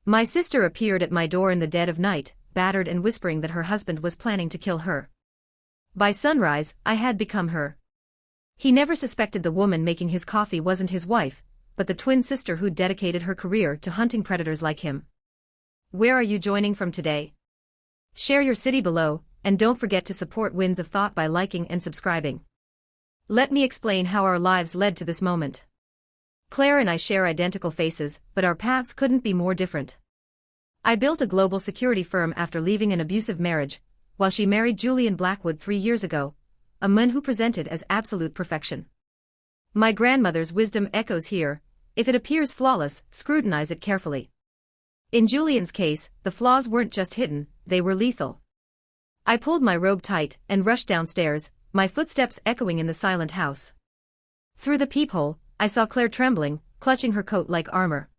My sister appeared at my door in the dead of night, battered and whispering that her husband was planning to kill her. By sunrise, I had become her. He never suspected the woman making his coffee wasn't his wife, but the twin sister who'd dedicated her career to hunting predators like him. Where are you joining from today? Share your city below, and don't forget to support Winds of Thought by liking and subscribing. Let me explain how our lives led to this moment. Claire and I share identical faces, but our paths couldn't be more different. I built a global security firm after leaving an abusive marriage, while she married Julian Blackwood 3 years ago, a man who presented as absolute perfection. My grandmother's wisdom echoes here: if it appears flawless, scrutinize it carefully. In Julian's case, the flaws weren't just hidden, they were lethal. I pulled my robe tight and rushed downstairs, my footsteps echoing in the silent house. Through the peephole, I saw Claire trembling, clutching her coat like armor.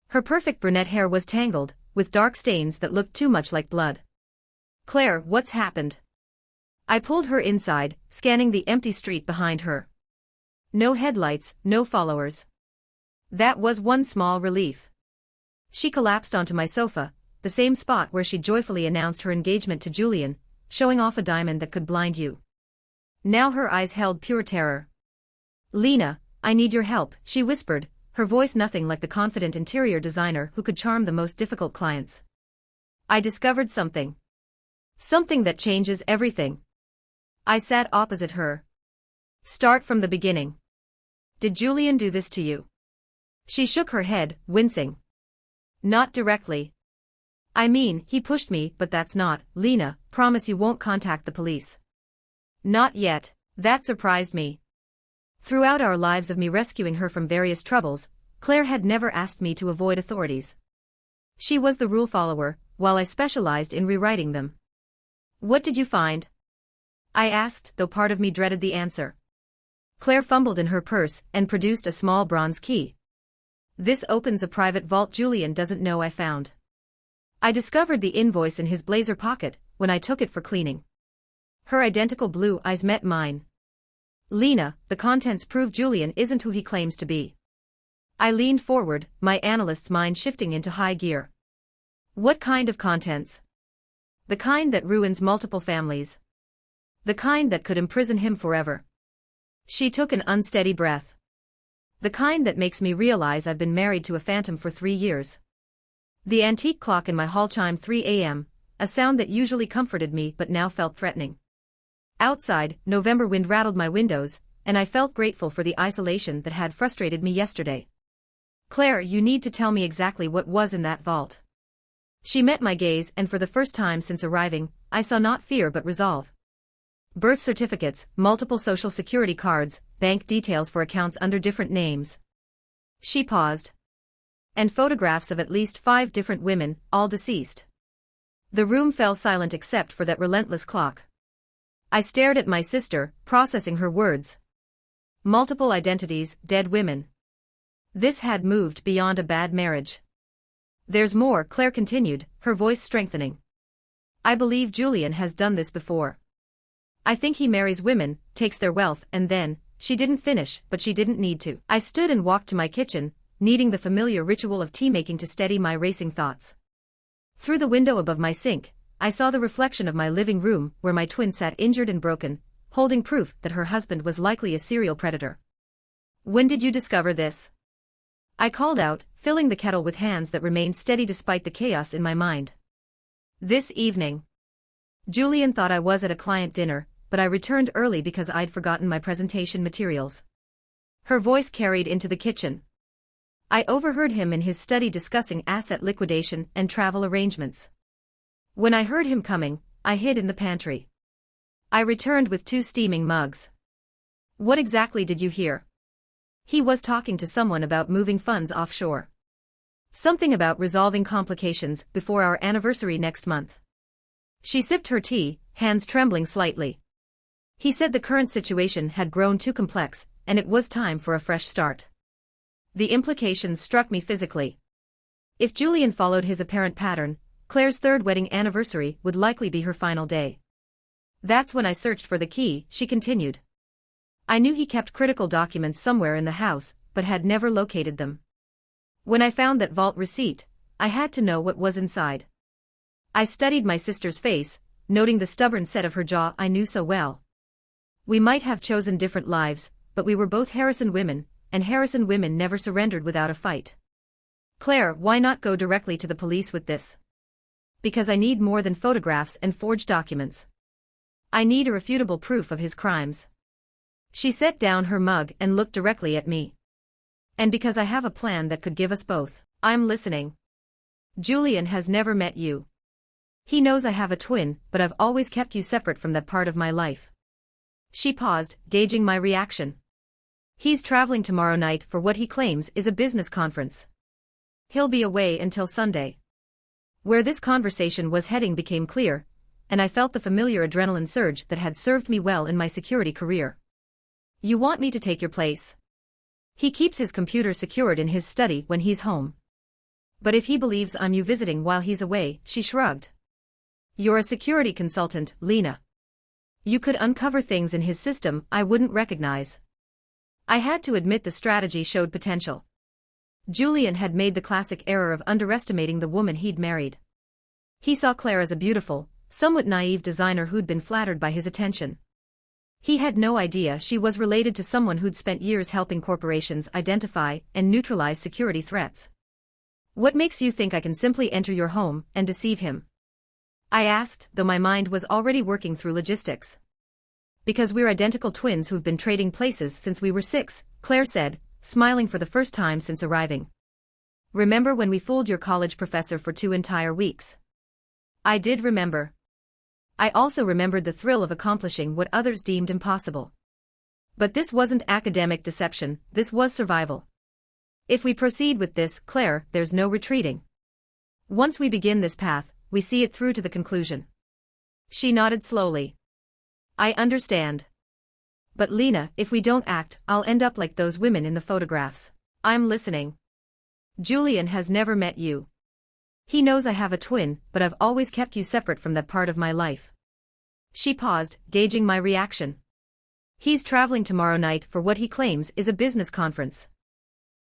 Her perfect brunette hair was tangled, with dark stains that looked too much like blood. "Claire, what's happened?" I pulled her inside, scanning the empty street behind her. No headlights, no followers. That was one small relief. She collapsed onto my sofa, the same spot where she joyfully announced her engagement to Julian, showing off a diamond that could blind you. Now her eyes held pure terror. "Lena, I need your help," she whispered, her voice nothing like the confident interior designer who could charm the most difficult clients. "I discovered something. Something that changes everything." I sat opposite her. "Start from the beginning. Did Julian do this to you?" She shook her head, wincing. "Not directly. I mean, he pushed me, but that's not." "Lena, promise you won't contact the police." "Not yet." That surprised me. Throughout our lives of me rescuing her from various troubles, Claire had never asked me to avoid authorities. She was the rule follower, while I specialized in rewriting them. "What did you find?" I asked, though part of me dreaded the answer. Claire fumbled in her purse and produced a small bronze key. "This opens a private vault Julian doesn't know I found." I discovered the invoice in his blazer pocket when I took it for cleaning. Her identical blue eyes met mine. "Lena, the contents prove Julian isn't who he claims to be." I leaned forward, my analyst's mind shifting into high gear. "What kind of contents?" "The kind that ruins multiple families. The kind that could imprison him forever." She took an unsteady breath. "The kind that makes me realize I've been married to a phantom for 3 years." The antique clock in my hall chimed 3 a.m., a sound that usually comforted me but now felt threatening. Outside, November wind rattled my windows, and I felt grateful for the isolation that had frustrated me yesterday. "Claire, you need to tell me exactly what was in that vault." She met my gaze, and for the first time since arriving, I saw not fear but resolve. Birth certificates, multiple social security cards, bank details for accounts under different names. She paused. And photographs of at least 5 different women, all deceased. The room fell silent except for that relentless clock. I stared at my sister, processing her words. Multiple identities, dead women. This had moved beyond a bad marriage. "There's more," Claire continued, her voice strengthening. "I believe Julian has done this before. I think he marries women, takes their wealth, and then..." She didn't finish, but she didn't need to. I stood and walked to my kitchen, needing the familiar ritual of tea-making to steady my racing thoughts. Through the window above my sink, I saw the reflection of my living room where my twin sat injured and broken, holding proof that her husband was likely a serial predator. "When did you discover this?" I called out, filling the kettle with hands that remained steady despite the chaos in my mind. "This evening." Julian thought I was at a client dinner, but I returned early because I'd forgotten my presentation materials. Her voice carried into the kitchen. I overheard him in his study discussing asset liquidation and travel arrangements. When I heard him coming, I hid in the pantry. I returned with 2 steaming mugs. "What exactly did you hear?" "He was talking to someone about moving funds offshore. Something about resolving complications before our anniversary next month." She sipped her tea, hands trembling slightly. "He said the current situation had grown too complex, and it was time for a fresh start." The implications struck me physically. If Julian followed his apparent pattern, Claire's 3rd wedding anniversary would likely be her final day. "That's when I searched for the key," she continued. "I knew he kept critical documents somewhere in the house, but had never located them. When I found that vault receipt, I had to know what was inside. I studied my sister's face, noting the stubborn set of her jaw I knew so well. We might have chosen different lives, but we were both Harrison women, and Harrison women never surrendered without a fight. Claire, why not go directly to the police with this? Because I need more than photographs and forged documents. I need irrefutable proof of his crimes. She set down her mug and looked directly at me. And because I have a plan that could give us both. I'm listening. Julian has never met you. He knows I have a twin, but I've always kept you separate from that part of my life. She paused, gauging my reaction. He's traveling tomorrow night for what he claims is a business conference. He'll be away until Sunday. Where this conversation was heading became clear, and I felt the familiar adrenaline surge that had served me well in my security career. You want me to take your place? He keeps his computer secured in his study when he's home. But if he believes I'm you visiting while he's away, she shrugged. You're a security consultant, Lena. You could uncover things in his system I wouldn't recognize. I had to admit the strategy showed potential. Julian had made the classic error of underestimating the woman he'd married. He saw Claire as a beautiful, somewhat naive designer who'd been flattered by his attention. He had no idea she was related to someone who'd spent years helping corporations identify and neutralize security threats. What makes you think I can simply enter your home and deceive him? I asked, though my mind was already working through logistics. Because we're identical twins who've been trading places since we were 6, Claire said, smiling for the first time since arriving. Remember when we fooled your college professor for 2 entire weeks? I did remember. I also remembered the thrill of accomplishing what others deemed impossible. But this wasn't academic deception, this was survival. If we proceed with this, Claire, there's no retreating. Once we begin this path, we see it through to the conclusion. She nodded slowly. I understand. But Lena, if we don't act, I'll end up like those women in the photographs. I'm listening. Julian has never met you. He knows I have a twin, but I've always kept you separate from that part of my life. She paused, gauging my reaction. He's traveling tomorrow night for what he claims is a business conference.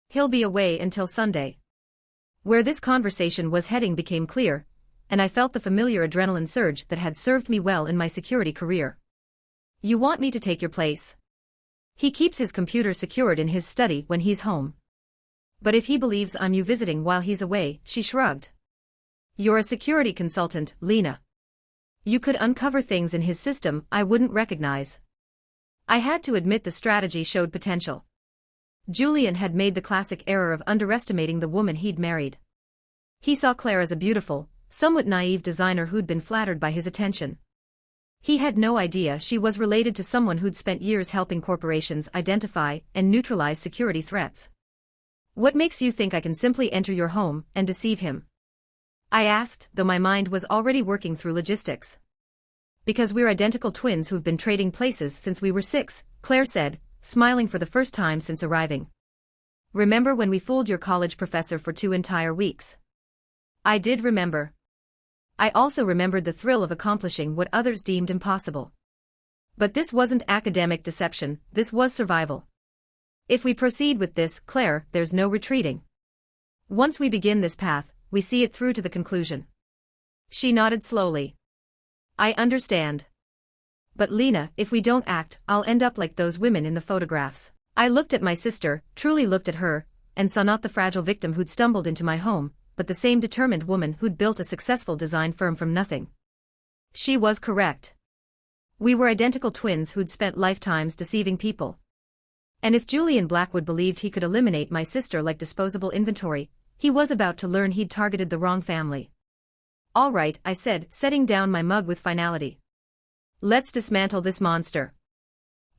He'll be away until Sunday. Where this conversation was heading became clear, and I felt the familiar adrenaline surge that had served me well in my security career. You want me to take your place? He keeps his computer secured in his study when he's home. But if he believes I'm you visiting while he's away, she shrugged. You're a security consultant, Lena. You could uncover things in his system I wouldn't recognize. I had to admit the strategy showed potential. Julian had made the classic error of underestimating the woman he'd married. He saw Claire as a beautiful, somewhat naive designer who'd been flattered by his attention. He had no idea she was related to someone who'd spent years helping corporations identify and neutralize security threats. What makes you think I can simply enter your home and deceive him? I asked, though my mind was already working through logistics. Because we're identical twins who've been trading places since we were 6, Claire said, smiling for the first time since arriving. Remember when we fooled your college professor for 2 entire weeks? I did remember. I also remembered the thrill of accomplishing what others deemed impossible. But this wasn't academic deception, this was survival. If we proceed with this, Claire, there's no retreating. Once we begin this path, we see it through to the conclusion. She nodded slowly. I understand. But Lena, if we don't act, I'll end up like those women in the photographs. I looked at my sister, truly looked at her, and saw not the fragile victim who'd stumbled into my home, but the same determined woman who'd built a successful design firm from nothing. She was correct. We were identical twins who'd spent lifetimes deceiving people. And if Julian Blackwood believed he could eliminate my sister like disposable inventory, he was about to learn he'd targeted the wrong family. All right, I said, setting down my mug with finality. Let's dismantle this monster.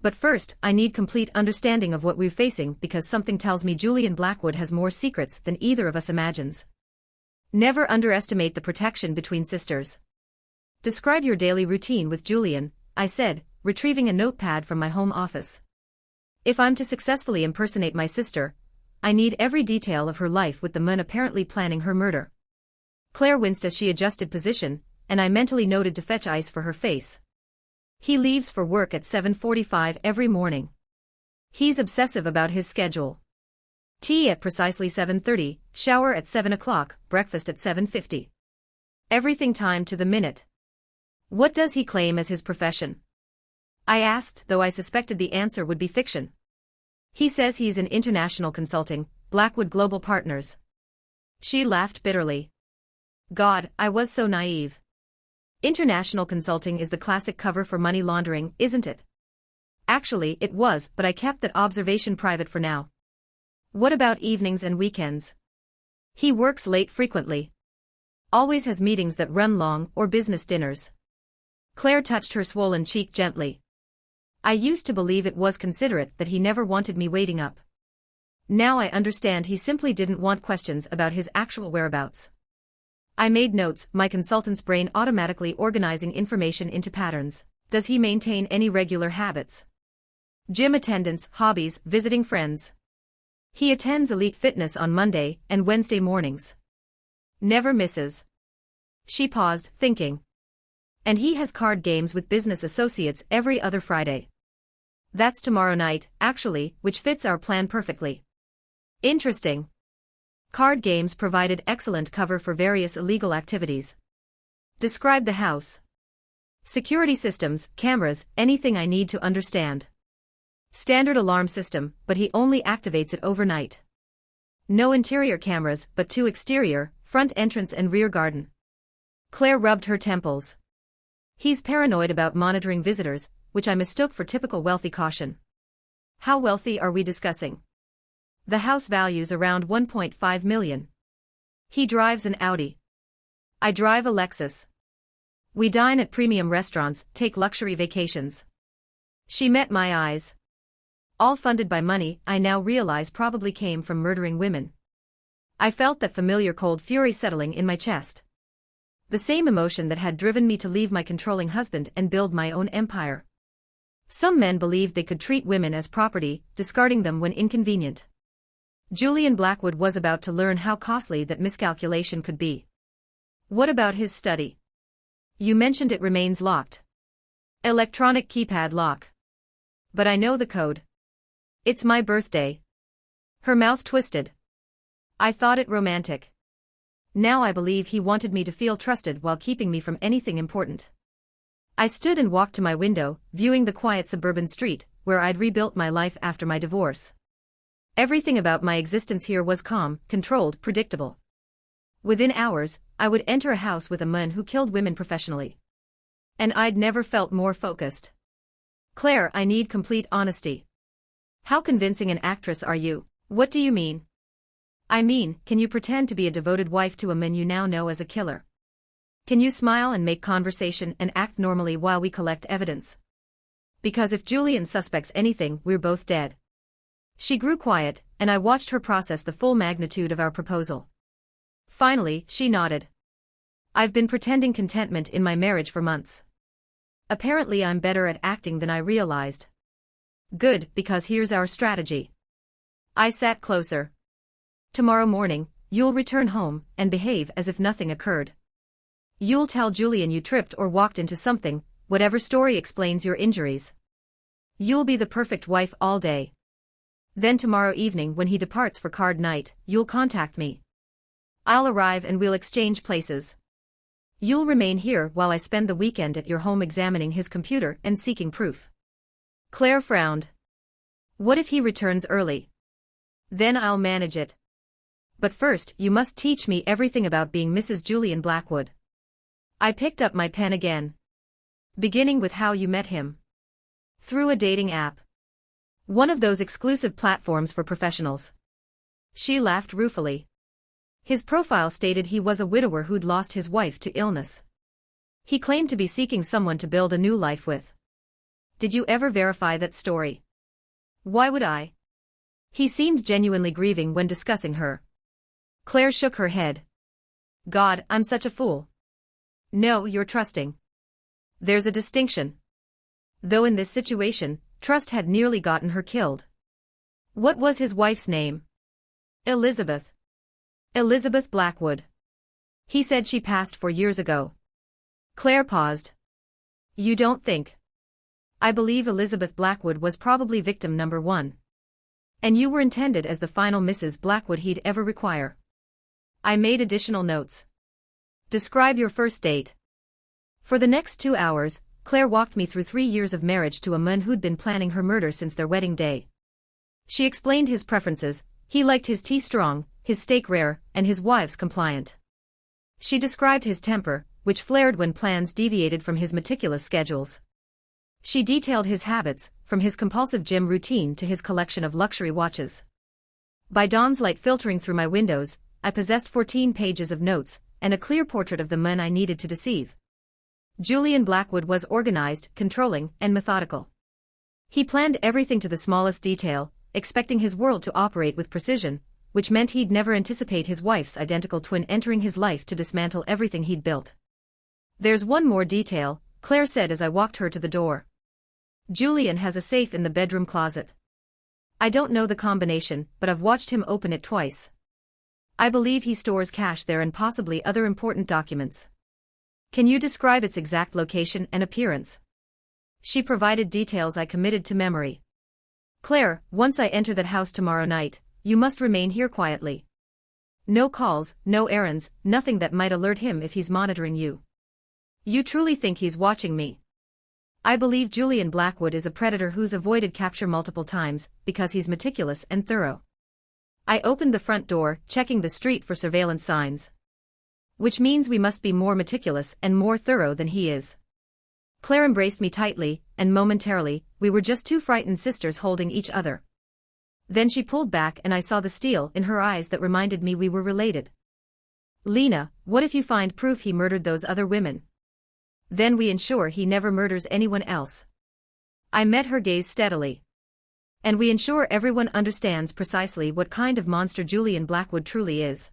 But first, I need complete understanding of what we're facing because something tells me Julian Blackwood has more secrets than either of us imagines. Never underestimate the protection between sisters. Describe your daily routine with Julian, I said, retrieving a notepad from my home office. If I'm to successfully impersonate my sister, I need every detail of her life with the man apparently planning her murder. Claire winced as she adjusted position, and I mentally noted to fetch ice for her face. He leaves for work at 7:45 every morning. He's obsessive about his schedule. Tea at precisely 7:30, Shower at 7 o'clock, breakfast at 7:50. Everything timed to the minute. What does he claim as his profession? I asked, though I suspected the answer would be fiction. He says he's in international consulting, Blackwood Global Partners. She laughed bitterly. God, I was so naive. International consulting is the classic cover for money laundering, isn't it? Actually, it was, but I kept that observation private for now. What about evenings and weekends? He works late frequently. Always has meetings that run long, or business dinners. Claire touched her swollen cheek gently. I used to believe it was considerate that he never wanted me waiting up. Now I understand he simply didn't want questions about his actual whereabouts. I made notes, my consultant's brain automatically organizing information into patterns. Does he maintain any regular habits? Gym attendance, hobbies, visiting friends. He attends Elite Fitness on Monday and Wednesday mornings. Never misses. She paused, thinking. And he has card games with business associates every other Friday. That's tomorrow night, actually, which fits our plan perfectly. Interesting. Card games provided excellent cover for various illegal activities. Describe the house. Security systems, cameras, anything I need to understand. Standard alarm system, but he only activates it overnight. No interior cameras, but 2 exterior, front entrance and rear garden. Claire rubbed her temples. He's paranoid about monitoring visitors, which I mistook for typical wealthy caution. How wealthy are we discussing? The house values around $1.5 million. He drives an Audi. I drive a Lexus. We dine at premium restaurants, take luxury vacations. She met my eyes. All funded by money I now realize probably came from murdering women. I felt that familiar cold fury settling in my chest. The same emotion that had driven me to leave my controlling husband and build my own empire. Some men believed they could treat women as property, discarding them when inconvenient. Julian Blackwood was about to learn how costly that miscalculation could be. What about his study? You mentioned it remains locked. Electronic keypad lock. But I know the code. It's my birthday. Her mouth twisted. I thought it romantic. Now I believe he wanted me to feel trusted while keeping me from anything important. I stood and walked to my window, viewing the quiet suburban street, where I'd rebuilt my life after my divorce. Everything about my existence here was calm, controlled, predictable. Within hours, I would enter a house with a man who killed women professionally. And I'd never felt more focused. Claire, I need complete honesty. How convincing an actress are you? What do you mean? I mean, can you pretend to be a devoted wife to a man you now know as a killer? Can you smile and make conversation and act normally while we collect evidence? Because if Julian suspects anything, we're both dead. She grew quiet, and I watched her process the full magnitude of our proposal. Finally, she nodded. I've been pretending contentment in my marriage for months. Apparently I'm better at acting than I realized. Good, because here's our strategy. I sat closer. Tomorrow morning, you'll return home and behave as if nothing occurred. You'll tell Julian you tripped or walked into something, whatever story explains your injuries. You'll be the perfect wife all day. Then tomorrow evening when he departs for card night, you'll contact me. I'll arrive and we'll exchange places. You'll remain here while I spend the weekend at your home examining his computer and seeking proof. Claire frowned. What if he returns early? Then I'll manage it. But first, you must teach me everything about being Mrs. Julian Blackwood. I picked up my pen again. Beginning with how you met him. Through a dating app. One of those exclusive platforms for professionals. She laughed ruefully. His profile stated he was a widower who'd lost his wife to illness. He claimed to be seeking someone to build a new life with. Did you ever verify that story? Why would I? He seemed genuinely grieving when discussing her. Claire shook her head. God, I'm such a fool. No, you're trusting. There's a distinction. Though in this situation, trust had nearly gotten her killed. What was his wife's name? Elizabeth. Elizabeth Blackwood. He said she passed 4 years ago. Claire paused. You don't think? I believe Elizabeth Blackwood was probably victim number 1. And you were intended as the final Mrs. Blackwood he'd ever require. I made additional notes. Describe your first date. For the next 2 hours, Claire walked me through 3 years of marriage to a man who'd been planning her murder since their wedding day. She explained his preferences. He liked his tea strong, his steak rare, and his wife's compliant. She described his temper, which flared when plans deviated from his meticulous schedules. She detailed his habits, from his compulsive gym routine to his collection of luxury watches. By dawn's light filtering through my windows, I possessed 14 pages of notes, and a clear portrait of the man I needed to deceive. Julian Blackwood was organized, controlling, and methodical. He planned everything to the smallest detail, expecting his world to operate with precision, which meant he'd never anticipate his wife's identical twin entering his life to dismantle everything he'd built. There's one more detail, Claire said as I walked her to the door. Julian has a safe in the bedroom closet. I don't know the combination, but I've watched him open it twice. I believe he stores cash there and possibly other important documents. Can you describe its exact location and appearance? She provided details I committed to memory. Claire, once I enter that house tomorrow night, you must remain here quietly. No calls, no errands, nothing that might alert him if he's monitoring you. You truly think he's watching me? I believe Julian Blackwood is a predator who's avoided capture multiple times, because he's meticulous and thorough. I opened the front door, checking the street for surveillance signs. Which means we must be more meticulous and more thorough than he is. Claire embraced me tightly, and momentarily, we were just two frightened sisters holding each other. Then she pulled back and I saw the steel in her eyes that reminded me we were related. Lena, what if you find proof he murdered those other women? Then we ensure he never murders anyone else. I met her gaze steadily. And we ensure everyone understands precisely what kind of monster Julian Blackwood truly is.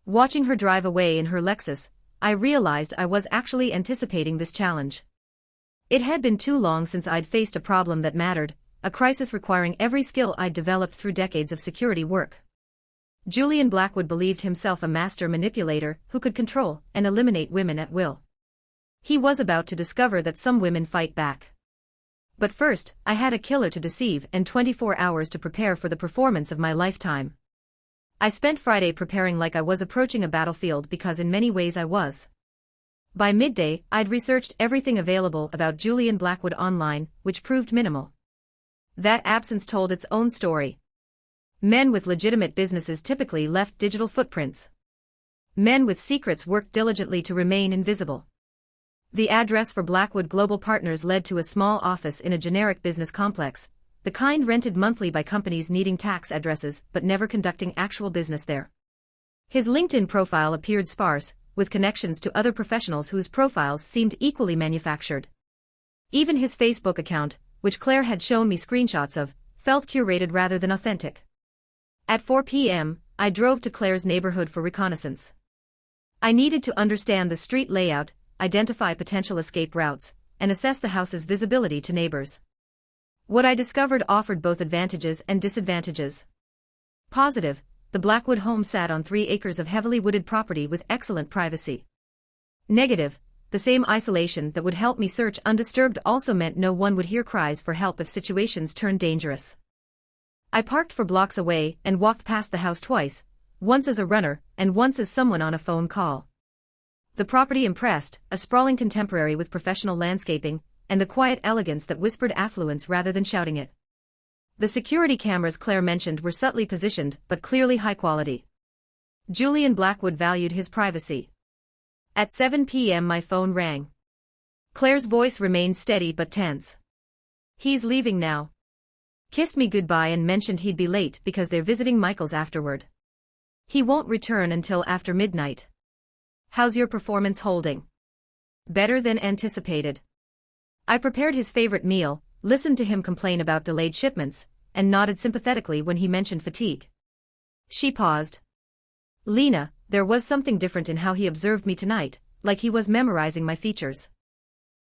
Watching her drive away in her Lexus, I realized I was actually anticipating this challenge. It had been too long since I'd faced a problem that mattered, a crisis requiring every skill I'd developed through decades of security work. Julian Blackwood believed himself a master manipulator who could control and eliminate women at will. He was about to discover that some women fight back. But first, I had a killer to deceive and 24 hours to prepare for the performance of my lifetime. I spent Friday preparing like I was approaching a battlefield because in many ways I was. By midday, I'd researched everything available about Julian Blackwood online, which proved minimal. That absence told its own story. Men with legitimate businesses typically left digital footprints. Men with secrets worked diligently to remain invisible. The address for Blackwood Global Partners led to a small office in a generic business complex, the kind rented monthly by companies needing tax addresses but never conducting actual business there. His LinkedIn profile appeared sparse, with connections to other professionals whose profiles seemed equally manufactured. Even his Facebook account, which Claire had shown me screenshots of, felt curated rather than authentic. At 4 p.m., I drove to Claire's neighborhood for reconnaissance. I needed to understand the street layout, identify potential escape routes, and assess the house's visibility to neighbors. What I discovered offered both advantages and disadvantages. Positive, the Blackwood home sat on 3 acres of heavily wooded property with excellent privacy. Negative, the same isolation that would help me search undisturbed also meant no one would hear cries for help if situations turned dangerous. I parked 4 blocks away and walked past the house twice, once as a runner and once as someone on a phone call. The property impressed, a sprawling contemporary with professional landscaping, and the quiet elegance that whispered affluence rather than shouting it. The security cameras Claire mentioned were subtly positioned but clearly high quality. Julian Blackwood valued his privacy. At 7 p.m. my phone rang. Claire's voice remained steady but tense. He's leaving now. Kissed me goodbye and mentioned he'd be late because they're visiting Michael's afterward. He won't return until after midnight. How's your performance holding? Better than anticipated. I prepared his favorite meal, listened to him complain about delayed shipments, and nodded sympathetically when he mentioned fatigue. She paused. Lena, there was something different in how he observed me tonight, like he was memorizing my features.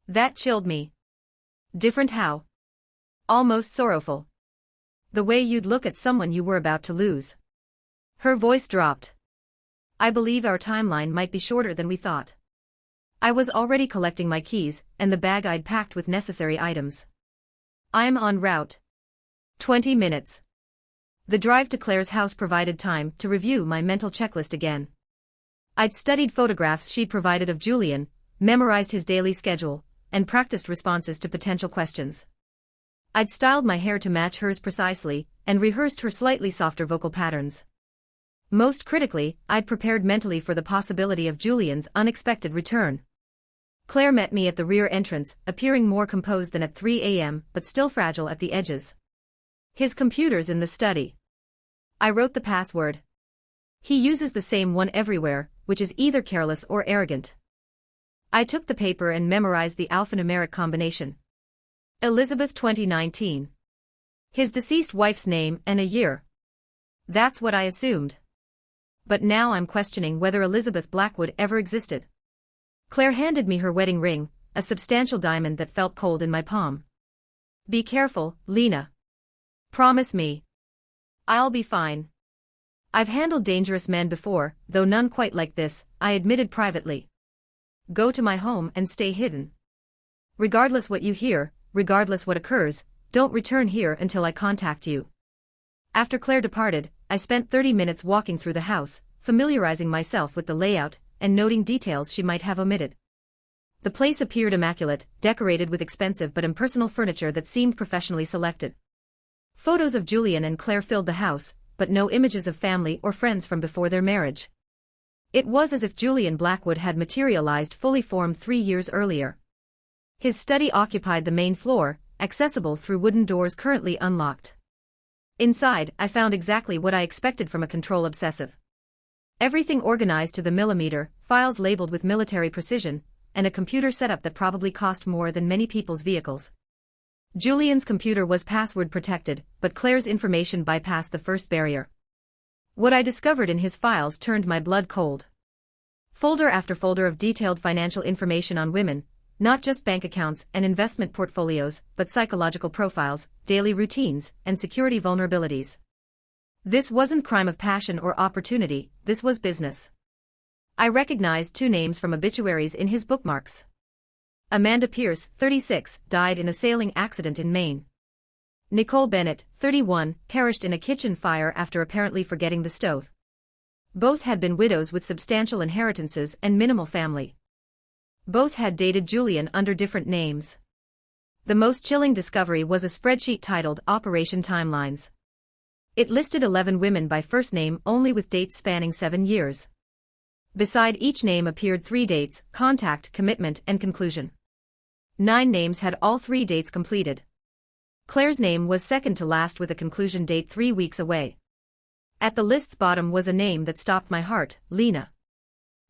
That chilled me. Different how? Almost sorrowful. The way you'd look at someone you were about to lose. Her voice dropped. I believe our timeline might be shorter than we thought. I was already collecting my keys and the bag I'd packed with necessary items. I'm en route. 20 minutes. The drive to Claire's house provided time to review my mental checklist again. I'd studied photographs she'd provided of Julian, memorized his daily schedule, and practiced responses to potential questions. I'd styled my hair to match hers precisely, and rehearsed her slightly softer vocal patterns. Most critically, I'd prepared mentally for the possibility of Julian's unexpected return. Claire met me at the rear entrance, appearing more composed than at 3 a.m., but still fragile at the edges. His computer's in the study. I wrote the password. He uses the same one everywhere, which is either careless or arrogant. I took the paper and memorized the alphanumeric combination. Elizabeth 2019. His deceased wife's name and a year. That's what I assumed. But now I'm questioning whether Elizabeth Blackwood ever existed. Claire handed me her wedding ring, a substantial diamond that felt cold in my palm. Be careful, Lena. Promise me. I'll be fine. I've handled dangerous men before, though none quite like this, I admitted privately. Go to my home and stay hidden. Regardless what you hear, regardless what occurs, don't return here until I contact you. After Claire departed, I spent 30 minutes walking through the house, familiarizing myself with the layout, and noting details she might have omitted. The place appeared immaculate, decorated with expensive but impersonal furniture that seemed professionally selected. Photos of Julian and Claire filled the house, but no images of family or friends from before their marriage. It was as if Julian Blackwood had materialized fully formed 3 years earlier. His study occupied the main floor, accessible through wooden doors currently unlocked. Inside, I found exactly what I expected from a control obsessive. Everything organized to the millimeter, files labeled with military precision, and a computer setup that probably cost more than many people's vehicles. Julian's computer was password protected, but Claire's information bypassed the first barrier. What I discovered in his files turned my blood cold. Folder after folder of detailed financial information on women, not just bank accounts and investment portfolios, but psychological profiles, daily routines, and security vulnerabilities. This wasn't crime of passion or opportunity, this was business. I recognized 2 names from obituaries in his bookmarks. Amanda Pierce, 36, died in a sailing accident in Maine. Nicole Bennett, 31, perished in a kitchen fire after apparently forgetting the stove. Both had been widows with substantial inheritances and minimal family. Both had dated Julian under different names. The most chilling discovery was a spreadsheet titled Operation Timelines. It listed 11 women by first name only with dates spanning 7 years. Beside each name appeared 3 dates: contact, commitment, and conclusion. 9 names had all 3 dates completed. Claire's name was second to last with a conclusion date 3 weeks away. At the list's bottom was a name that stopped my heart: Lena.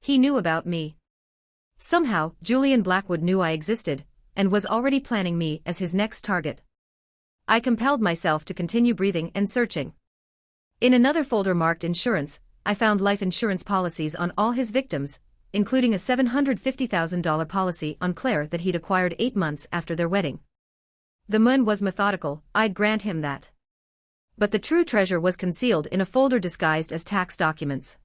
He knew about me. Somehow, Julian Blackwood knew I existed, and was already planning me as his next target. I compelled myself to continue breathing and searching. In another folder marked insurance, I found life insurance policies on all his victims, including a $750,000 policy on Claire that he'd acquired 8 months after their wedding. The man was methodical, I'd grant him that. But the true treasure was concealed in a folder disguised as tax documents.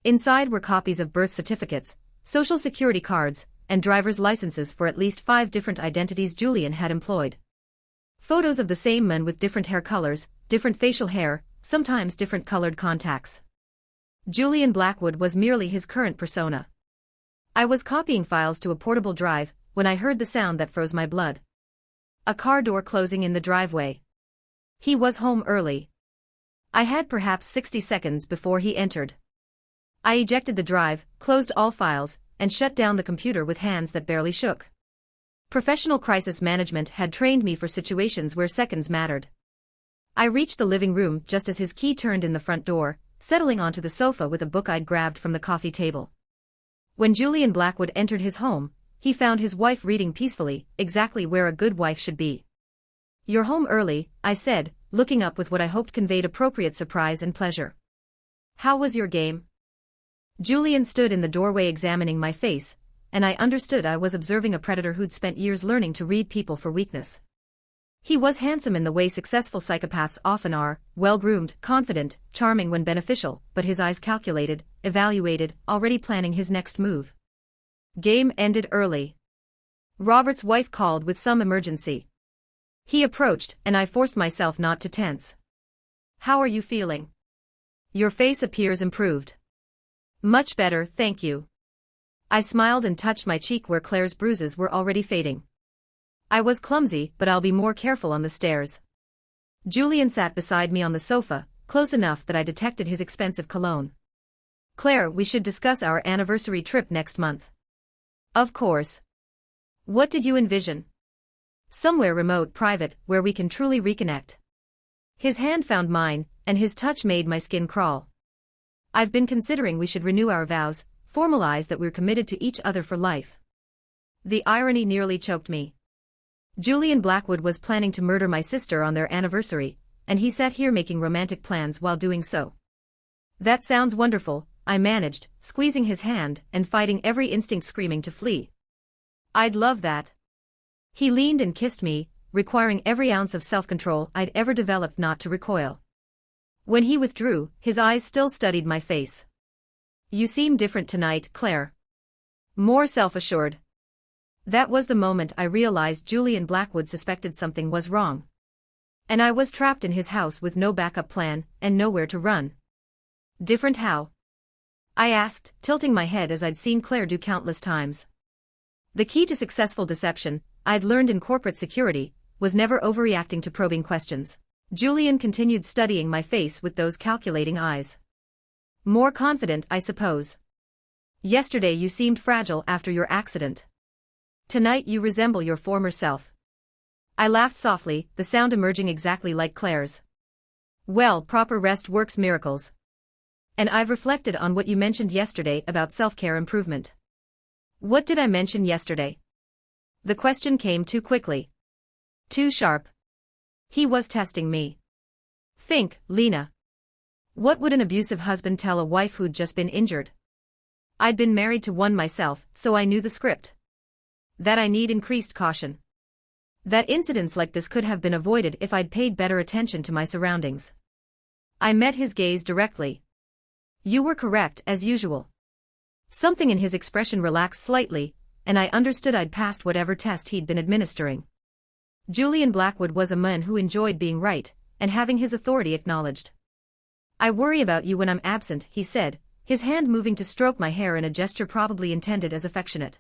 Inside were copies of birth certificates, social security cards, and driver's licenses for at least 5 different identities Julian had employed. Photos of the same men with different hair colors, different facial hair, sometimes different colored contacts. Julian Blackwood was merely his current persona. I was copying files to a portable drive when I heard the sound that froze my blood. A car door closing in the driveway. He was home early. I had perhaps 60 seconds before he entered. I ejected the drive, closed all files, and shut down the computer with hands that barely shook. Professional crisis management had trained me for situations where seconds mattered. I reached the living room just as his key turned in the front door, settling onto the sofa with a book I'd grabbed from the coffee table. When Julian Blackwood entered his home, he found his wife reading peacefully, exactly where a good wife should be. "You're home early," I said, looking up with what I hoped conveyed appropriate surprise and pleasure. "How was your game?" Julian stood in the doorway examining my face, and I understood I was observing a predator who'd spent years learning to read people for weakness. He was handsome in the way successful psychopaths often are, well-groomed, confident, charming when beneficial, but his eyes calculated, evaluated, already planning his next move. Game ended early. Robert's wife called with some emergency. He approached, and I forced myself not to tense. "How are you feeling? Your face appears improved." Much better, thank you. I smiled and touched my cheek where Claire's bruises were already fading. I was clumsy, but I'll be more careful on the stairs. Julian sat beside me on the sofa, close enough that I detected his expensive cologne. Claire, we should discuss our anniversary trip next month. Of course. What did you envision? Somewhere remote, private, where we can truly reconnect. His hand found mine, and his touch made my skin crawl. I've been considering we should renew our vows, formalize that we're committed to each other for life. The irony nearly choked me. Julian Blackwood was planning to murder my sister on their anniversary, and he sat here making romantic plans while doing so. That sounds wonderful, I managed, squeezing his hand and fighting every instinct screaming to flee. I'd love that. He leaned and kissed me, requiring every ounce of self-control I'd ever developed not to recoil. When he withdrew, his eyes still studied my face. You seem different tonight, Claire. More self-assured. That was the moment I realized Julian Blackwood suspected something was wrong. And I was trapped in his house with no backup plan and nowhere to run. Different how? I asked, tilting my head as I'd seen Claire do countless times. The key to successful deception, I'd learned in corporate security, was never overreacting to probing questions. Julian continued studying my face with those calculating eyes. More confident, I suppose. Yesterday you seemed fragile after your accident. Tonight you resemble your former self. I laughed softly, the sound emerging exactly like Claire's. Well, proper rest works miracles. And I've reflected on what you mentioned yesterday about self-care improvement. What did I mention yesterday? The question came too quickly. Too sharp. He was testing me. Think, Lena. What would an abusive husband tell a wife who'd just been injured? I'd been married to one myself, so I knew the script. That I need increased caution. That incidents like this could have been avoided if I'd paid better attention to my surroundings. I met his gaze directly. You were correct, as usual. Something in his expression relaxed slightly, and I understood I'd passed whatever test he'd been administering. Julian Blackwood was a man who enjoyed being right, and having his authority acknowledged. I worry about you when I'm absent, he said, his hand moving to stroke my hair in a gesture probably intended as affectionate.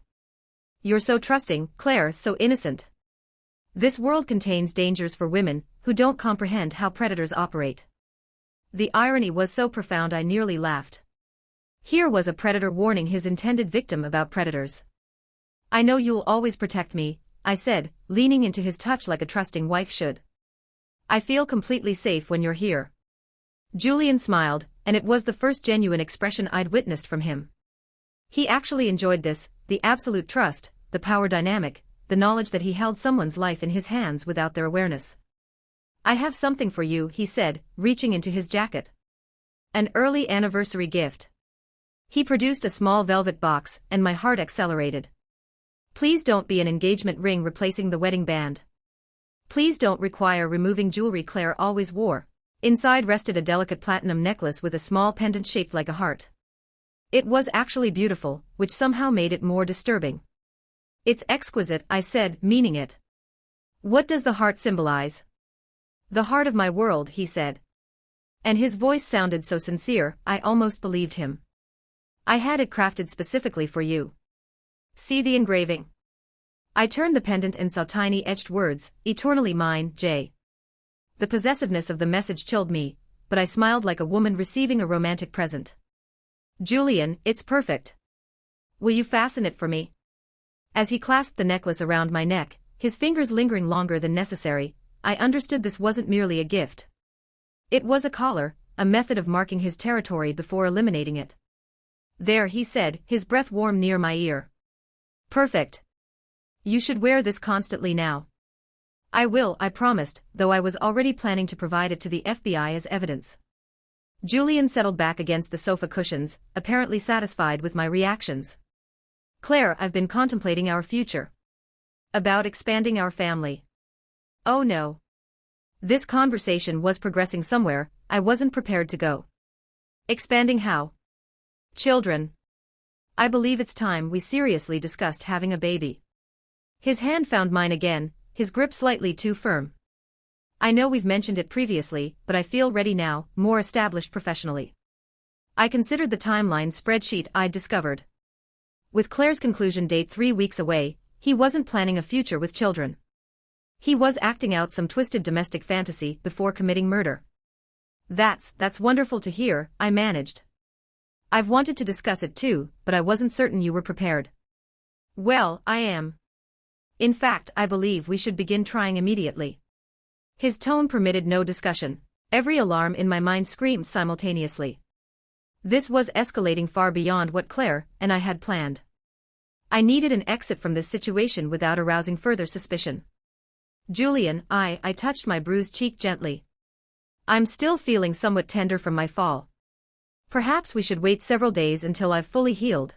You're so trusting, Claire, so innocent. This world contains dangers for women who don't comprehend how predators operate. The irony was so profound I nearly laughed. Here was a predator warning his intended victim about predators. I know you'll always protect me, I said, leaning into his touch like a trusting wife should. I feel completely safe when you're here. Julian smiled, and it was the first genuine expression I'd witnessed from him. He actually enjoyed this, the absolute trust, the power dynamic, the knowledge that he held someone's life in his hands without their awareness. I have something for you, he said, reaching into his jacket. An early anniversary gift. He produced a small velvet box, and my heart accelerated. Please don't be an engagement ring replacing the wedding band. Please don't require removing jewelry Claire always wore. Inside rested a delicate platinum necklace with a small pendant shaped like a heart. It was actually beautiful, which somehow made it more disturbing. It's exquisite, I said, meaning it. What does the heart symbolize? The heart of my world, he said. And his voice sounded so sincere, I almost believed him. I had it crafted specifically for you. See the engraving. I turned the pendant and saw tiny etched words, eternally mine, J. The possessiveness of the message chilled me, but I smiled like a woman receiving a romantic present. Julian, it's perfect. Will you fasten it for me? As he clasped the necklace around my neck, his fingers lingering longer than necessary, I understood this wasn't merely a gift. It was a collar, a method of marking his territory before eliminating it. There, he said, his breath warm near my ear. Perfect. You should wear this constantly now. I will, I promised, though I was already planning to provide it to the FBI as evidence. Julian settled back against the sofa cushions, apparently satisfied with my reactions. Claire, I've been contemplating our future. About expanding our family. Oh no. This conversation was progressing somewhere I wasn't prepared to go. Expanding how? Children. I believe it's time we seriously discussed having a baby. His hand found mine again, his grip slightly too firm. I know we've mentioned it previously, but I feel ready now, more established professionally. I considered the timeline spreadsheet I'd discovered. With Claire's conclusion date 3 weeks away, he wasn't planning a future with children. He was acting out some twisted domestic fantasy before committing murder. That's wonderful to hear, I managed. I've wanted to discuss it too, but I wasn't certain you were prepared. Well, I am. In fact, I believe we should begin trying immediately. His tone permitted no discussion. Every alarm in my mind screamed simultaneously. This was escalating far beyond what Claire and I had planned. I needed an exit from this situation without arousing further suspicion. Julian, I touched my bruised cheek gently. I'm still feeling somewhat tender from my fall. Perhaps we should wait several days until I've fully healed.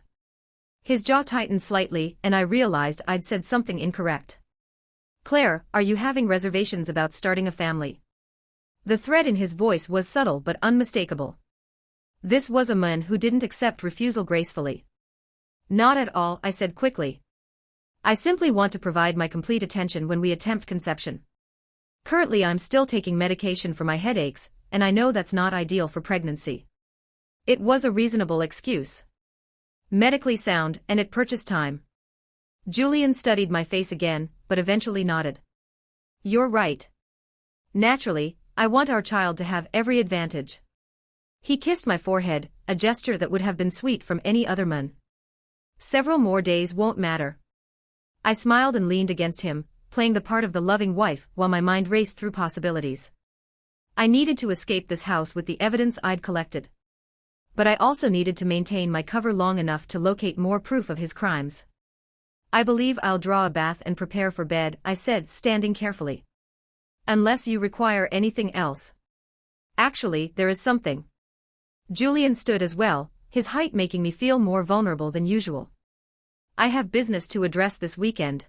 His jaw tightened slightly, and I realized I'd said something incorrect. Claire, are you having reservations about starting a family? The threat in his voice was subtle but unmistakable. This was a man who didn't accept refusal gracefully. Not at all, I said quickly. I simply want to provide my complete attention when we attempt conception. Currently I'm still taking medication for my headaches, and I know that's not ideal for pregnancy. It was a reasonable excuse. Medically sound, and it purchased time. Julian studied my face again, but eventually nodded. You're right. Naturally, I want our child to have every advantage. He kissed my forehead, a gesture that would have been sweet from any other man. Several more days won't matter. I smiled and leaned against him, playing the part of the loving wife while my mind raced through possibilities. I needed to escape this house with the evidence I'd collected. But I also needed to maintain my cover long enough to locate more proof of his crimes. I believe I'll draw a bath and prepare for bed, I said, standing carefully. Unless you require anything else. Actually, there is something. Julian stood as well, his height making me feel more vulnerable than usual. I have business to address this weekend.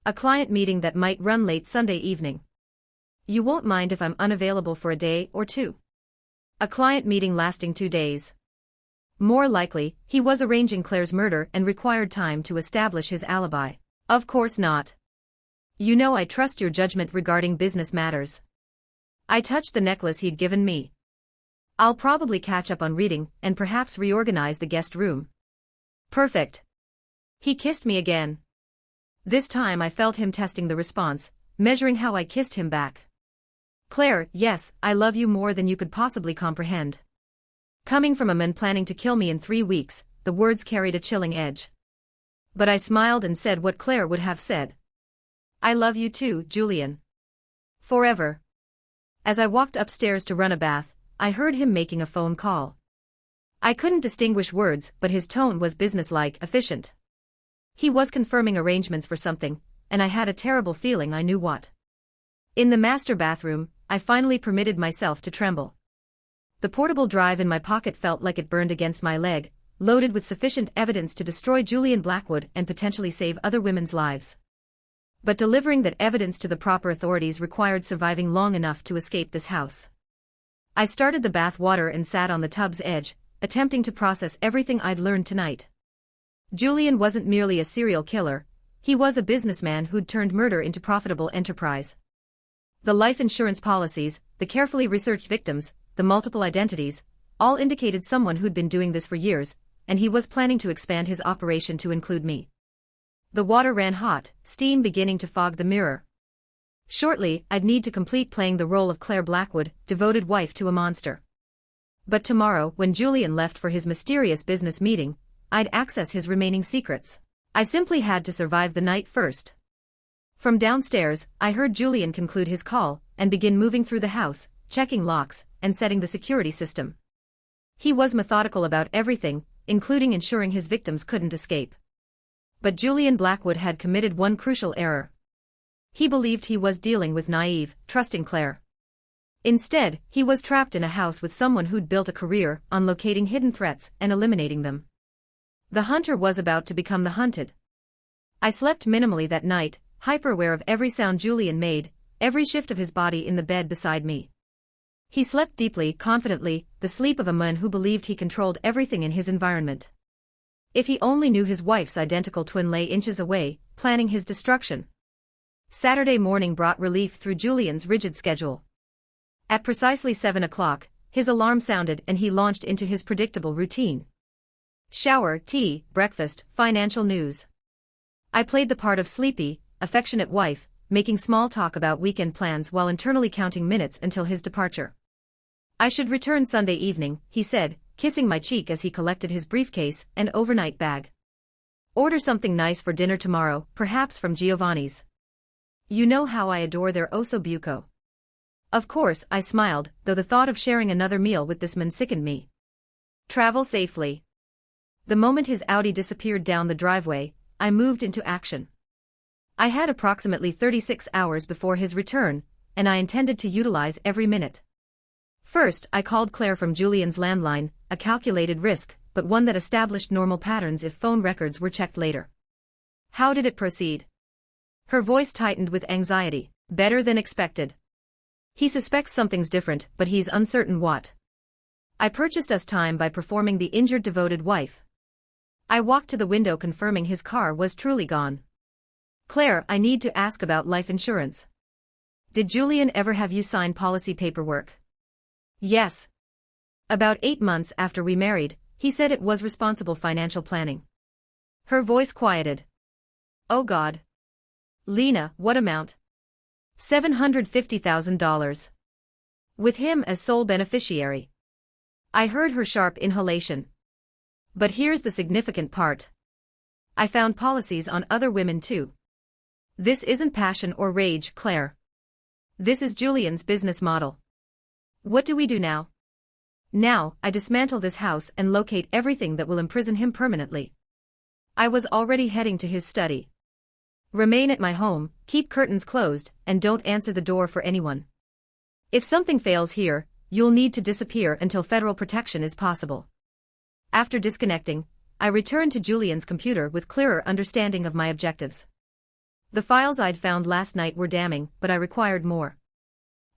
A client meeting that might run late Sunday evening. You won't mind if I'm unavailable for a day or two? A client meeting lasting 2 days. More likely, he was arranging Claire's murder and required time to establish his alibi. Of course not. You know I trust your judgment regarding business matters. I touched the necklace he'd given me. I'll probably catch up on reading and perhaps reorganize the guest room. Perfect. He kissed me again. This time I felt him testing the response, measuring how I kissed him back. Claire, yes, I love you more than you could possibly comprehend. Coming from a man planning to kill me in 3 weeks, the words carried a chilling edge. But I smiled and said what Claire would have said. I love you too, Julian. Forever. As I walked upstairs to run a bath, I heard him making a phone call. I couldn't distinguish words, but his tone was businesslike, efficient. He was confirming arrangements for something, and I had a terrible feeling I knew what. In the master bathroom, I finally permitted myself to tremble. The portable drive in my pocket felt like it burned against my leg, loaded with sufficient evidence to destroy Julian Blackwood and potentially save other women's lives. But delivering that evidence to the proper authorities required surviving long enough to escape this house. I started the bath water and sat on the tub's edge, attempting to process everything I'd learned tonight. Julian wasn't merely a serial killer, he was a businessman who'd turned murder into profitable enterprise. The life insurance policies, the carefully researched victims, the multiple identities, all indicated someone who'd been doing this for years, and he was planning to expand his operation to include me. The water ran hot, steam beginning to fog the mirror. Shortly, I'd need to complete playing the role of Claire Blackwood, devoted wife to a monster. But tomorrow, when Julian left for his mysterious business meeting, I'd access his remaining secrets. I simply had to survive the night first. From downstairs, I heard Julian conclude his call and begin moving through the house, checking locks and setting the security system. He was methodical about everything, including ensuring his victims couldn't escape. But Julian Blackwood had committed one crucial error. He believed he was dealing with naive, trusting Claire. Instead, he was trapped in a house with someone who'd built a career on locating hidden threats and eliminating them. The hunter was about to become the hunted. I slept minimally that night, hyper-aware of every sound Julian made, every shift of his body in the bed beside me. He slept deeply, confidently, the sleep of a man who believed he controlled everything in his environment. If he only knew his wife's identical twin lay inches away, planning his destruction. Saturday morning brought relief through Julian's rigid schedule. At precisely 7 o'clock, his alarm sounded and he launched into his predictable routine. Shower, tea, breakfast, financial news. I played the part of sleepy, affectionate wife, making small talk about weekend plans while internally counting minutes until his departure. I should return Sunday evening, he said, kissing my cheek as he collected his briefcase and overnight bag. Order something nice for dinner tomorrow, perhaps from Giovanni's. You know how I adore their osso buco. Of course, I smiled, though the thought of sharing another meal with this man sickened me. Travel safely. The moment his Audi disappeared down the driveway, I moved into action. I had approximately 36 hours before his return, and I intended to utilize every minute. First, I called Claire from Julian's landline, a calculated risk, but one that established normal patterns if phone records were checked later. How did it proceed? Her voice tightened with anxiety. Better than expected. He suspects something's different, but he's uncertain what. I purchased us time by performing the injured devoted wife. I walked to the window confirming his car was truly gone. Claire, I need to ask about life insurance. Did Julian ever have you sign policy paperwork? Yes. About 8 months after we married, he said it was responsible financial planning. Her voice quieted. Oh God. Lena, what amount? $750,000. With him as sole beneficiary. I heard her sharp inhalation. But here's the significant part. I found policies on other women too. This isn't passion or rage, Claire. This is Julian's business model. What do we do now? Now, I dismantle this house and locate everything that will imprison him permanently. I was already heading to his study. Remain at my home, keep curtains closed, and don't answer the door for anyone. If something fails here, you'll need to disappear until federal protection is possible. After disconnecting, I returned to Julian's computer with clearer understanding of my objectives. The files I'd found last night were damning, but I required more.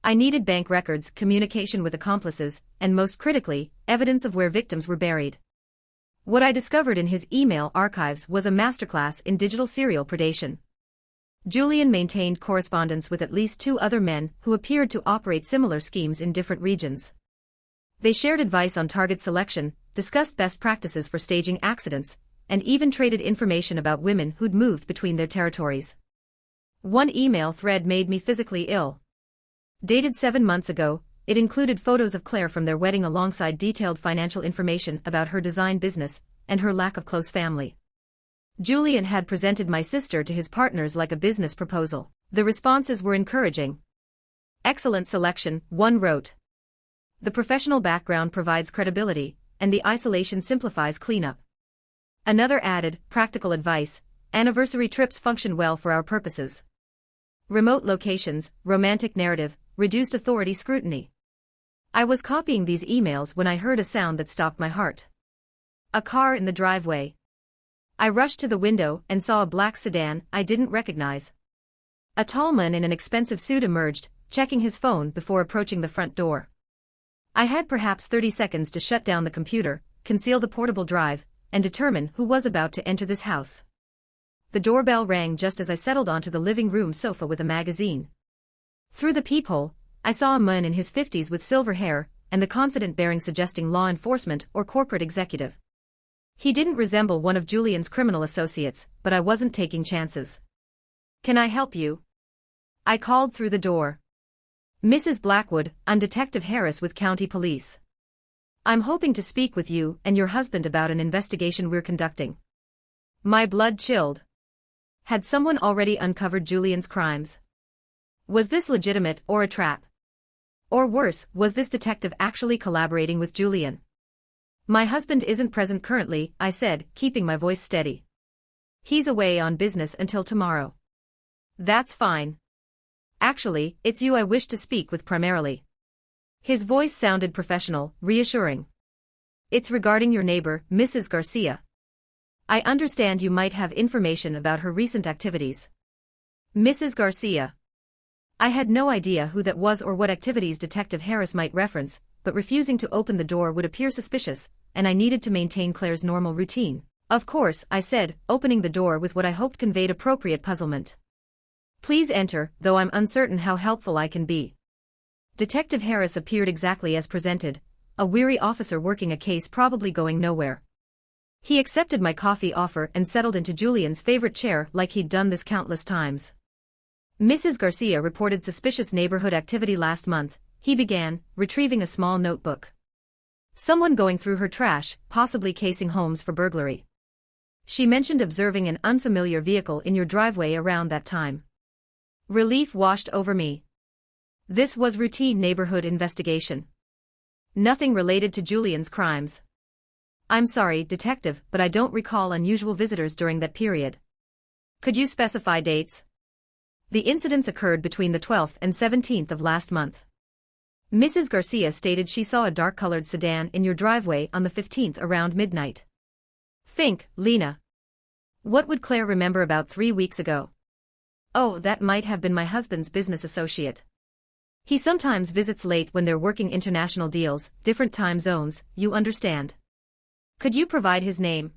I needed bank records, communication with accomplices, and most critically, evidence of where victims were buried. What I discovered in his email archives was a masterclass in digital serial predation. Julian maintained correspondence with at least 2 other men who appeared to operate similar schemes in different regions. They shared advice on target selection, discussed best practices for staging accidents, and even traded information about women who'd moved between their territories. One email thread made me physically ill. Dated 7 months ago, it included photos of Claire from their wedding alongside detailed financial information about her design business and her lack of close family. Julian had presented my sister to his partners like a business proposal. The responses were encouraging. Excellent selection, one wrote. The professional background provides credibility, and the isolation simplifies cleanup. Another added, practical advice, anniversary trips function well for our purposes. Remote locations, romantic narrative, reduced authority scrutiny. I was copying these emails when I heard a sound that stopped my heart. A car in the driveway. I rushed to the window and saw a black sedan I didn't recognize. A tall man in an expensive suit emerged, checking his phone before approaching the front door. I had perhaps 30 seconds to shut down the computer, conceal the portable drive, and determine who was about to enter this house. The doorbell rang just as I settled onto the living room sofa with a magazine. Through the peephole, I saw a man in his 50s with silver hair, and the confident bearing suggesting law enforcement or corporate executive. He didn't resemble one of Julian's criminal associates, but I wasn't taking chances. Can I help you? I called through the door. Mrs. Blackwood, I'm Detective Harris with County Police. I'm hoping to speak with you and your husband about an investigation we're conducting. My blood chilled. Had someone already uncovered Julian's crimes? Was this legitimate or a trap? Or worse, was this detective actually collaborating with Julian? My husband isn't present currently, I said, keeping my voice steady. He's away on business until tomorrow. That's fine. Actually, it's you I wish to speak with primarily. His voice sounded professional, reassuring. It's regarding your neighbor, Mrs. Garcia. I understand you might have information about her recent activities. Mrs. Garcia. I had no idea who that was or what activities Detective Harris might reference, but refusing to open the door would appear suspicious, and I needed to maintain Claire's normal routine. Of course, I said, opening the door with what I hoped conveyed appropriate puzzlement. Please enter, though I'm uncertain how helpful I can be. Detective Harris appeared exactly as presented, a weary officer working a case probably going nowhere. He accepted my coffee offer and settled into Julian's favorite chair like he'd done this countless times. Mrs. Garcia reported suspicious neighborhood activity last month, he began, retrieving a small notebook. Someone going through her trash, possibly casing homes for burglary. She mentioned observing an unfamiliar vehicle in your driveway around that time. Relief washed over me. This was routine neighborhood investigation. Nothing related to Julian's crimes. I'm sorry, detective, but I don't recall unusual visitors during that period. Could you specify dates? The incidents occurred between the 12th and 17th of last month. Mrs. Garcia stated she saw a dark-colored sedan in your driveway on the 15th around midnight. Think, Lena. What would Claire remember about 3 weeks ago? Oh, that might have been my husband's business associate. He sometimes visits late when they're working international deals, different time zones, you understand. Could you provide his name?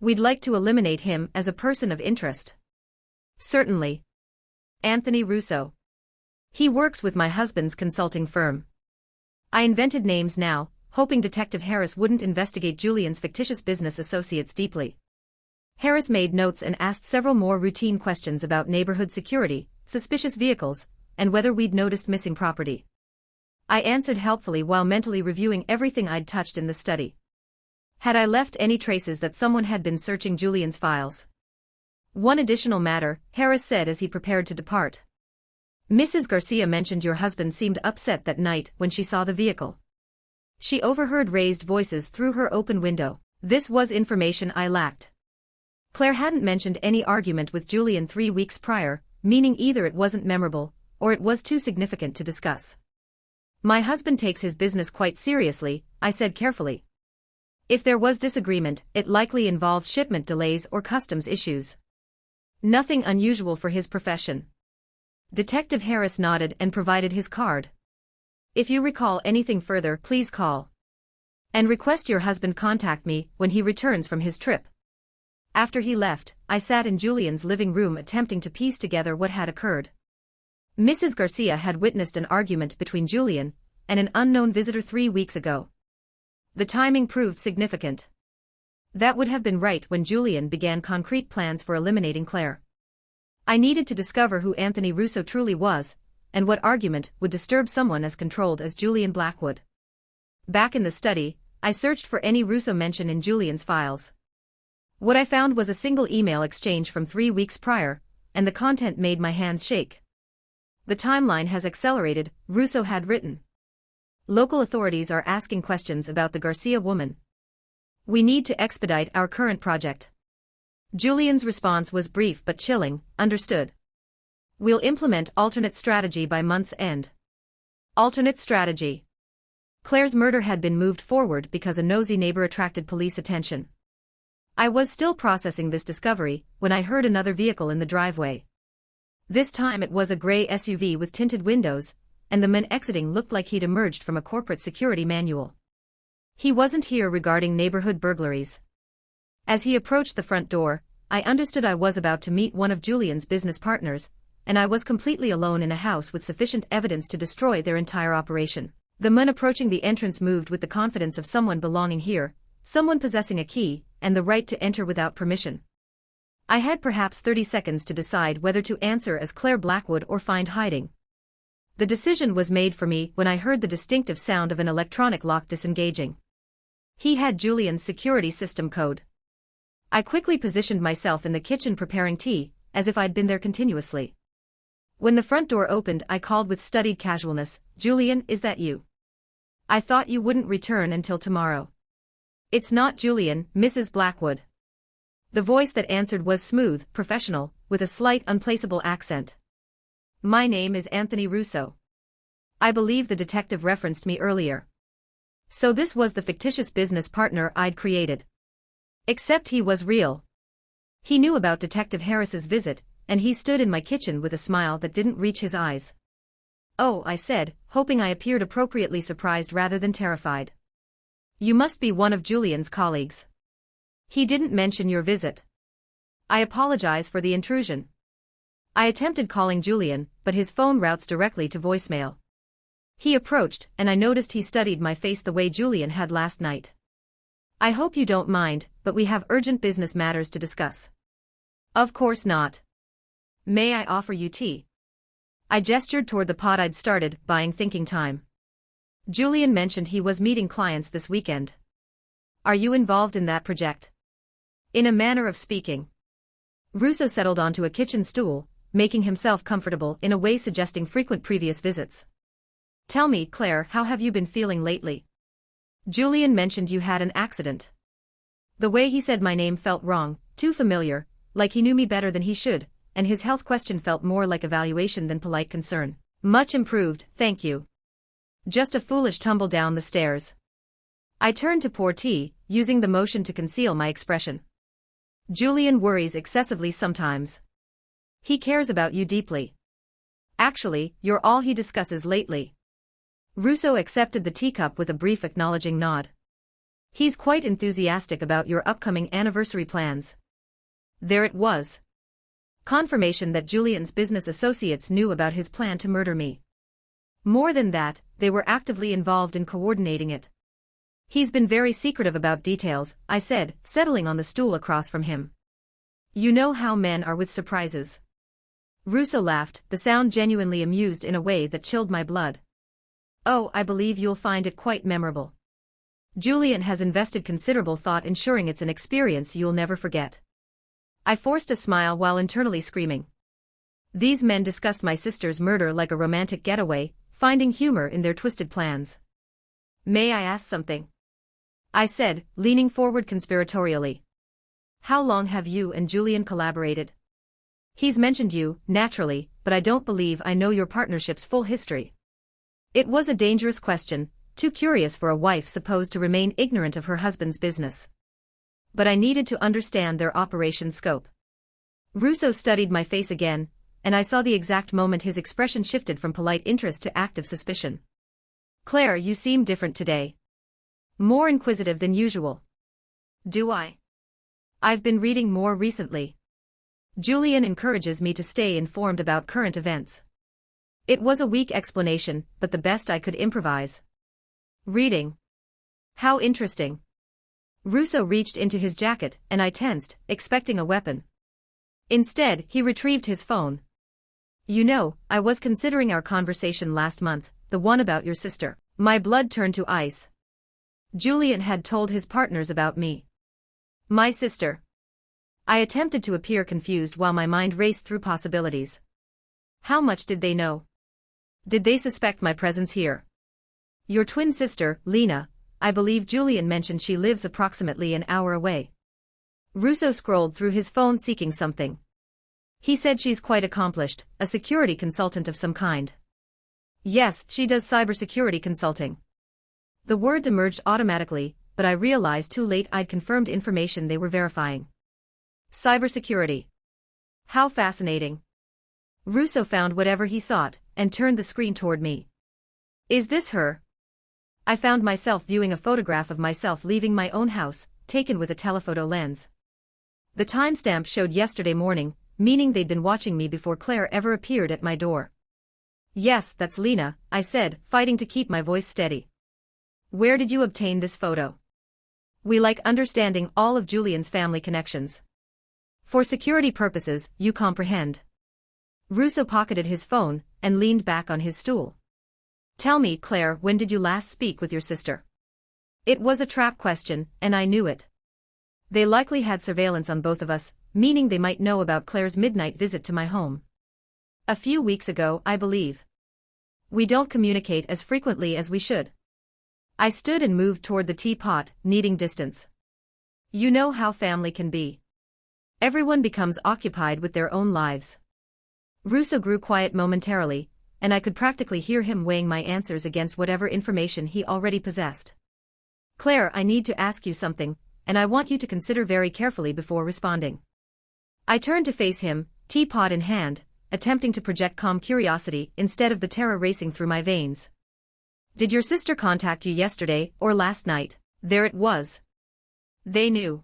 We'd like to eliminate him as a person of interest. Certainly. Anthony Russo. He works with my husband's consulting firm. I invented names now, hoping Detective Harris wouldn't investigate Julian's fictitious business associates deeply. Harris made notes and asked several more routine questions about neighborhood security, suspicious vehicles, and whether we'd noticed missing property. I answered helpfully while mentally reviewing everything I'd touched in the study. Had I left any traces that someone had been searching Julian's files? One additional matter, Harris said as he prepared to depart. Mrs. Garcia mentioned your husband seemed upset that night when she saw the vehicle. She overheard raised voices through her open window. This was information I lacked. Claire hadn't mentioned any argument with Julian 3 weeks prior, meaning either it wasn't memorable, or it was too significant to discuss. My husband takes his business quite seriously, I said carefully. If there was disagreement, it likely involved shipment delays or customs issues. Nothing unusual for his profession. Detective Harris nodded and provided his card. If you recall anything further, please call. And request your husband contact me when he returns from his trip. After he left, I sat in Julian's living room attempting to piece together what had occurred. Mrs. Garcia had witnessed an argument between Julian and an unknown visitor 3 weeks ago. The timing proved significant. That would have been right when Julian began concrete plans for eliminating Claire. I needed to discover who Anthony Russo truly was, and what argument would disturb someone as controlled as Julian Blackwood. Back in the study, I searched for any Russo mention in Julian's files. What I found was a single email exchange from 3 weeks prior, and the content made my hands shake. The timeline has accelerated, Russo had written. Local authorities are asking questions about the Garcia woman. We need to expedite our current project. Julian's response was brief but chilling, understood. We'll implement alternate strategy by month's end. Alternate strategy. Claire's murder had been moved forward because a nosy neighbor attracted police attention. I was still processing this discovery when I heard another vehicle in the driveway. This time it was a gray SUV with tinted windows, and the man exiting looked like he'd emerged from a corporate security manual. He wasn't here regarding neighborhood burglaries. As he approached the front door, I understood I was about to meet one of Julian's business partners, and I was completely alone in a house with sufficient evidence to destroy their entire operation. The man approaching the entrance moved with the confidence of someone belonging here, someone possessing a key, and the right to enter without permission. I had perhaps 30 seconds to decide whether to answer as Claire Blackwood or find hiding. The decision was made for me when I heard the distinctive sound of an electronic lock disengaging. He had Julian's security system code. I quickly positioned myself in the kitchen preparing tea, as if I'd been there continuously. When the front door opened, I called with studied casualness, "Julian, is that you? I thought you wouldn't return until tomorrow." "It's not Julian, Mrs. Blackwood." The voice that answered was smooth, professional, with a slight unplaceable accent. "My name is Anthony Russo. I believe the detective referenced me earlier." So this was the fictitious business partner I'd created. Except he was real. He knew about Detective Harris's visit, and he stood in my kitchen with a smile that didn't reach his eyes. "Oh," I said, hoping I appeared appropriately surprised rather than terrified. "You must be one of Julian's colleagues. He didn't mention your visit." "I apologize for the intrusion." I attempted calling Julian, but his phone routes directly to voicemail. He approached, and I noticed he studied my face the way Julian had last night. I hope you don't mind, but we have urgent business matters to discuss. Of course not. May I offer you tea? I gestured toward the pot I'd started buying, thinking time. Julian mentioned he was meeting clients this weekend. Are you involved in that project? In a manner of speaking. Russo settled onto a kitchen stool, making himself comfortable in a way suggesting frequent previous visits. Tell me, Claire, how have you been feeling lately? Julian mentioned you had an accident. The way he said my name felt wrong, too familiar, like he knew me better than he should, and his health question felt more like evaluation than polite concern. Much improved, thank you. Just a foolish tumble down the stairs. I turned to pour tea, using the motion to conceal my expression. Julian worries excessively sometimes. He cares about you deeply. Actually, you're all he discusses lately. Russo accepted the teacup with a brief acknowledging nod. He's quite enthusiastic about your upcoming anniversary plans. There it was. Confirmation that Julian's business associates knew about his plan to murder me. More than that, they were actively involved in coordinating it. He's been very secretive about details, I said, settling on the stool across from him. You know how men are with surprises. Russo laughed, the sound genuinely amused in a way that chilled my blood. Oh, I believe you'll find it quite memorable. Julian has invested considerable thought ensuring it's an experience you'll never forget. I forced a smile while internally screaming. These men discussed my sister's murder like a romantic getaway, finding humor in their twisted plans. May I ask something? I said, leaning forward conspiratorially. How long have you and Julian collaborated? He's mentioned you, naturally, but I don't believe I know your partnership's full history. It was a dangerous question, too curious for a wife supposed to remain ignorant of her husband's business. But I needed to understand their operation scope. Russo studied my face again, and I saw the exact moment his expression shifted from polite interest to active suspicion. Claire, you seem different today. More inquisitive than usual. Do I? I've been reading more recently. Julian encourages me to stay informed about current events. It was a weak explanation, but the best I could improvise. Reading. How interesting. Russo reached into his jacket, and I tensed, expecting a weapon. Instead, he retrieved his phone. You know, I was considering our conversation last month, the one about your sister. My blood turned to ice. Julian had told his partners about me. My sister. I attempted to appear confused while my mind raced through possibilities. How much did they know? Did they suspect my presence here? Your twin sister, Lena, I believe Julian mentioned she lives approximately an hour away. Russo scrolled through his phone seeking something. He said she's quite accomplished, a security consultant of some kind. Yes, she does cybersecurity consulting. The words emerged automatically, but I realized too late I'd confirmed information they were verifying. Cybersecurity. How fascinating. Russo found whatever he sought, and turned the screen toward me. Is this her? I found myself viewing a photograph of myself leaving my own house, taken with a telephoto lens. The timestamp showed yesterday morning, meaning they'd been watching me before Claire ever appeared at my door. Yes, that's Lena, I said, fighting to keep my voice steady. Where did you obtain this photo? We like understanding all of Julian's family connections. For security purposes, you comprehend. Russo pocketed his phone, and leaned back on his stool. Tell me, Claire, when did you last speak with your sister? It was a trap question, and I knew it. They likely had surveillance on both of us, meaning they might know about Claire's midnight visit to my home. A few weeks ago, I believe. We don't communicate as frequently as we should. I stood and moved toward the teapot, needing distance. You know how family can be. Everyone becomes occupied with their own lives. Russo grew quiet momentarily, and I could practically hear him weighing my answers against whatever information he already possessed. Claire, I need to ask you something, and I want you to consider very carefully before responding. I turned to face him, teapot in hand, attempting to project calm curiosity instead of the terror racing through my veins. Did your sister contact you yesterday or last night? There it was. They knew.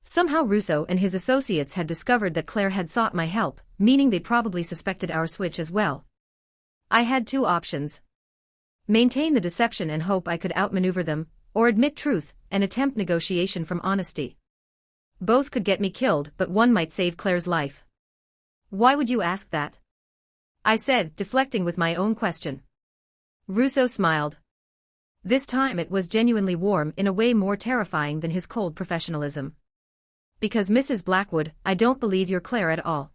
Somehow Russo and his associates had discovered that Claire had sought my help, meaning they probably suspected our switch as well. I had two options. Maintain the deception and hope I could outmaneuver them, or admit truth and attempt negotiation from honesty. Both could get me killed, but one might save Claire's life. Why would you ask that? I said, deflecting with my own question. Russo smiled. This time it was genuinely warm in a way more terrifying than his cold professionalism. Because Mrs. Blackwood, I don't believe you're Claire at all.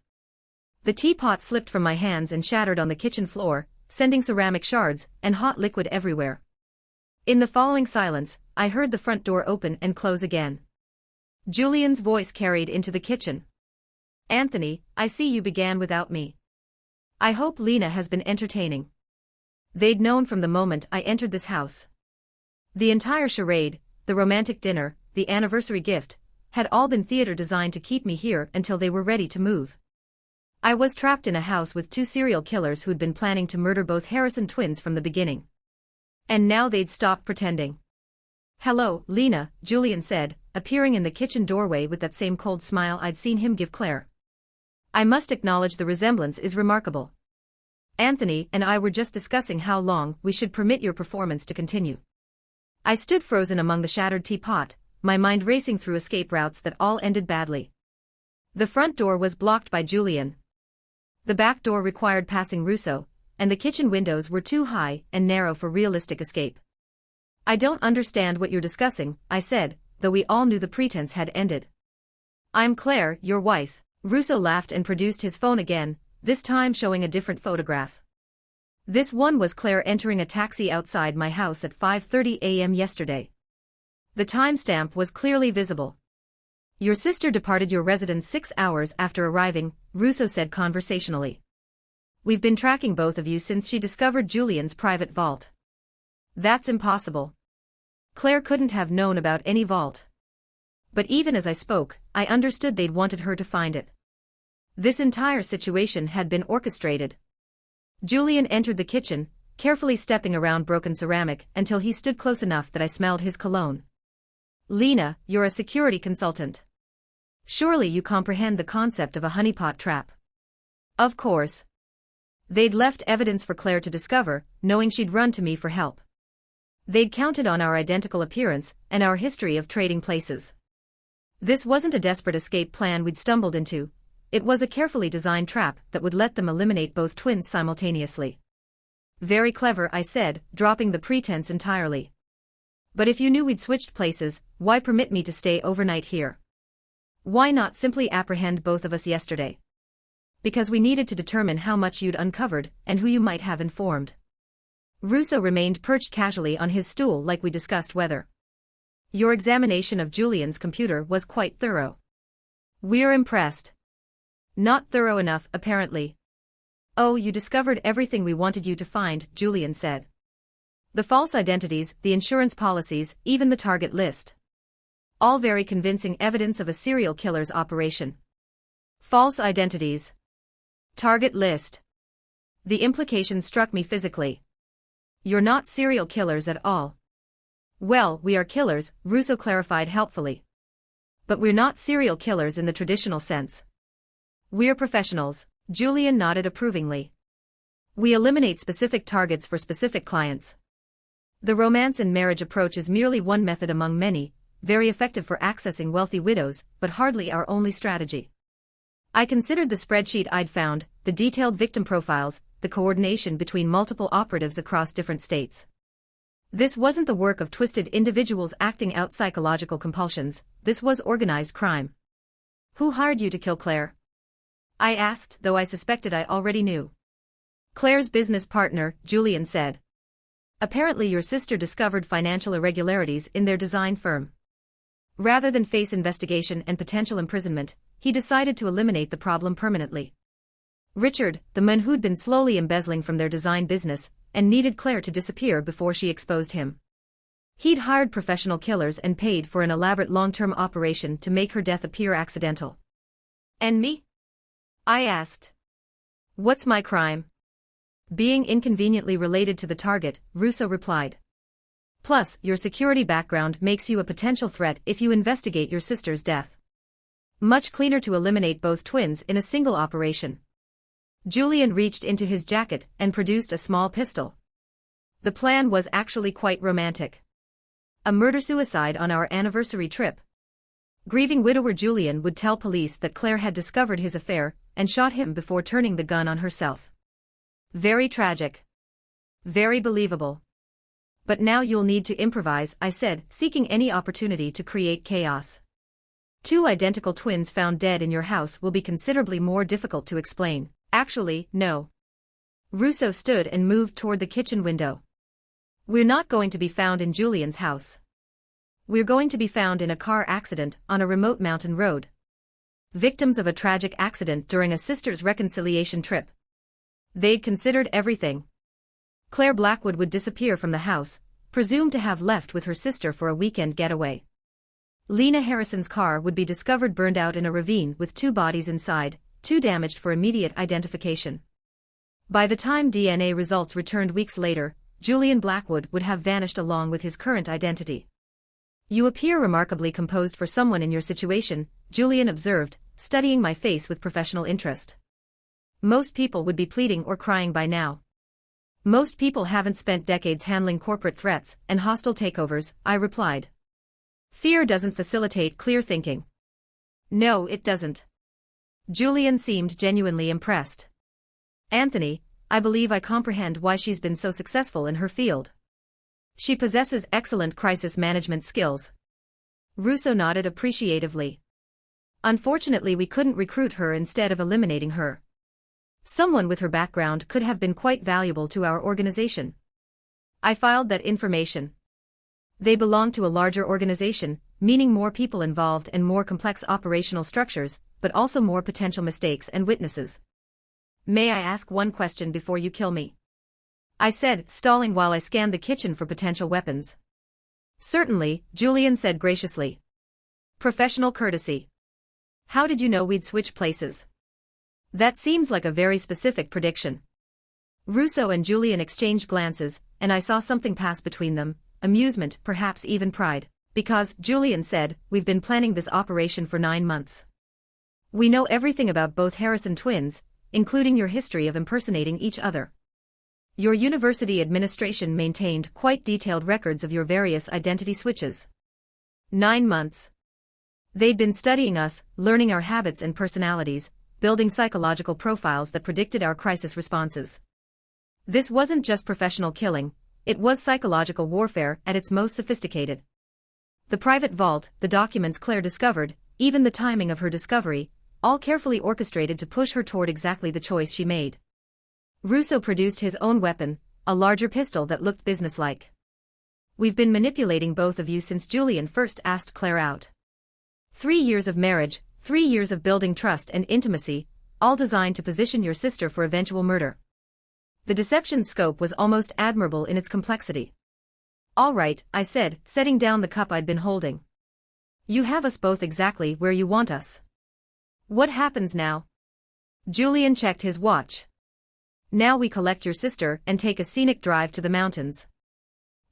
The teapot slipped from my hands and shattered on the kitchen floor, sending ceramic shards and hot liquid everywhere. In the following silence, I heard the front door open and close again. Julian's voice carried into the kitchen. Anthony, I see you began without me. I hope Lena has been entertaining. They'd known from the moment I entered this house. The entire charade, the romantic dinner, the anniversary gift, had all been theater designed to keep me here until they were ready to move. I was trapped in a house with two serial killers who'd been planning to murder both Harrison twins from the beginning. And now they'd stopped pretending. Hello, Lena, Julian said, appearing in the kitchen doorway with that same cold smile I'd seen him give Claire. I must acknowledge the resemblance is remarkable. Anthony and I were just discussing how long we should permit your performance to continue. I stood frozen among the shattered teapot, my mind racing through escape routes that all ended badly. The front door was blocked by Julian. The back door required passing Russo, and the kitchen windows were too high and narrow for realistic escape. I don't understand what you're discussing, I said, though we all knew the pretense had ended. I'm Claire, your wife. Russo laughed and produced his phone again, this time showing a different photograph. This one was Claire entering a taxi outside my house at 5:30 a.m. yesterday. The timestamp was clearly visible. Your sister departed your residence 6 hours after arriving, Russo said conversationally. We've been tracking both of you since she discovered Julian's private vault. That's impossible. Claire couldn't have known about any vault. But even as I spoke, I understood they'd wanted her to find it. This entire situation had been orchestrated. Julian entered the kitchen, carefully stepping around broken ceramic until he stood close enough that I smelled his cologne. Lena, you're a security consultant. Surely you comprehend the concept of a honeypot trap. Of course. They'd left evidence for Claire to discover, knowing she'd run to me for help. They'd counted on our identical appearance and our history of trading places. This wasn't a desperate escape plan we'd stumbled into. It was a carefully designed trap that would let them eliminate both twins simultaneously. Very clever, I said, dropping the pretense entirely. But if you knew we'd switched places, why permit me to stay overnight here? Why not simply apprehend both of us yesterday? Because we needed to determine how much you'd uncovered and who you might have informed. Russo remained perched casually on his stool like we discussed weather. Your examination of Julian's computer was quite thorough. We're impressed. Not thorough enough, apparently. Oh, you discovered everything we wanted you to find, Julian said. The false identities, the insurance policies, even the target list. All very convincing evidence of a serial killer's operation. False identities. Target list. The implication struck me physically. You're not serial killers at all. Well, we are killers, Russo clarified helpfully. But we're not serial killers in the traditional sense. We're professionals, Julian nodded approvingly. We eliminate specific targets for specific clients. The romance and marriage approach is merely one method among many, very effective for accessing wealthy widows, but hardly our only strategy. I considered the spreadsheet I'd found, the detailed victim profiles, the coordination between multiple operatives across different states. This wasn't the work of twisted individuals acting out psychological compulsions, this was organized crime. Who hired you to kill Claire? I asked, though I suspected I already knew. Claire's business partner, Julian said. Apparently your sister discovered financial irregularities in their design firm. Rather than face investigation and potential imprisonment, he decided to eliminate the problem permanently. Richard, the man who'd been slowly embezzling from their design business, and needed Claire to disappear before she exposed him. He'd hired professional killers and paid for an elaborate long-term operation to make her death appear accidental. And me? I asked. What's my crime? Being inconveniently related to the target, Russo replied. Plus, your security background makes you a potential threat if you investigate your sister's death. Much cleaner to eliminate both twins in a single operation. Julian reached into his jacket and produced a small pistol. The plan was actually quite romantic. A murder-suicide on our anniversary trip. Grieving widower Julian would tell police that Claire had discovered his affair and shot him before turning the gun on herself. Very tragic. Very believable. But now you'll need to improvise, I said, seeking any opportunity to create chaos. 2 identical twins found dead in your house will be considerably more difficult to explain. Actually, no. Russo stood and moved toward the kitchen window. We're not going to be found in Julian's house. We're going to be found in a car accident on a remote mountain road. Victims of a tragic accident during a sisters' reconciliation trip. They'd considered everything. Claire Blackwood would disappear from the house, presumed to have left with her sister for a weekend getaway. Lena Harrison's car would be discovered burned out in a ravine with 2 bodies inside, too damaged for immediate identification. By the time DNA results returned weeks later, Julian Blackwood would have vanished along with his current identity. You appear remarkably composed for someone in your situation, Julian observed, studying my face with professional interest. Most people would be pleading or crying by now. Most people haven't spent decades handling corporate threats and hostile takeovers, I replied. Fear doesn't facilitate clear thinking. No, it doesn't. Julian seemed genuinely impressed. Anthony, I believe I comprehend why she's been so successful in her field. She possesses excellent crisis management skills. Russo nodded appreciatively. Unfortunately, we couldn't recruit her instead of eliminating her. Someone with her background could have been quite valuable to our organization. I filed that information. They belong to a larger organization, meaning more people involved and more complex operational structures, but also more potential mistakes and witnesses. May I ask one question before you kill me? I said, stalling while I scanned the kitchen for potential weapons. Certainly, Julian said graciously. Professional courtesy. How did you know we'd switch places? That seems like a very specific prediction. Russo and Julian exchanged glances, and I saw something pass between them, amusement, perhaps even pride, because, Julian said, we've been planning this operation for 9 months. We know everything about both Harrison twins, including your history of impersonating each other. Your university administration maintained quite detailed records of your various identity switches. 9 months. They'd been studying us, learning our habits and personalities, building psychological profiles that predicted our crisis responses. This wasn't just professional killing, it was psychological warfare at its most sophisticated. The private vault, the documents Claire discovered, even the timing of her discovery, all carefully orchestrated to push her toward exactly the choice she made. Russo produced his own weapon, a larger pistol that looked businesslike. We've been manipulating both of you since Julian first asked Claire out. 3 years of marriage, 3 years of building trust and intimacy, all designed to position your sister for eventual murder. The deception's scope was almost admirable in its complexity. All right, I said, setting down the cup I'd been holding. You have us both exactly where you want us. What happens now? Julian checked his watch. Now we collect your sister and take a scenic drive to the mountains.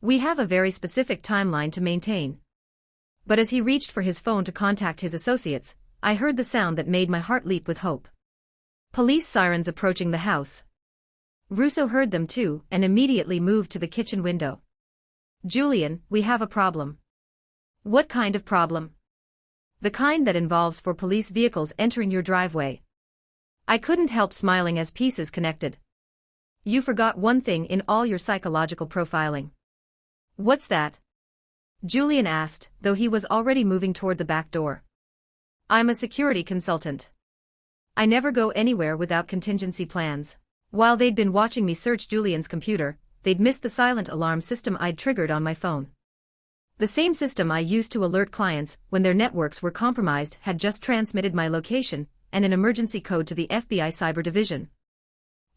We have a very specific timeline to maintain. But as he reached for his phone to contact his associates, I heard the sound that made my heart leap with hope. Police sirens approaching the house. Russo heard them too and immediately moved to the kitchen window. Julian, we have a problem. What kind of problem? The kind that involves 4 police vehicles entering your driveway. I couldn't help smiling as pieces connected. You forgot one thing in all your psychological profiling. What's that? Julian asked, though he was already moving toward the back door. I'm a security consultant. I never go anywhere without contingency plans. While they'd been watching me search Julian's computer, they'd missed the silent alarm system I'd triggered on my phone. The same system I used to alert clients when their networks were compromised had just transmitted my location and an emergency code to the FBI Cyber Division.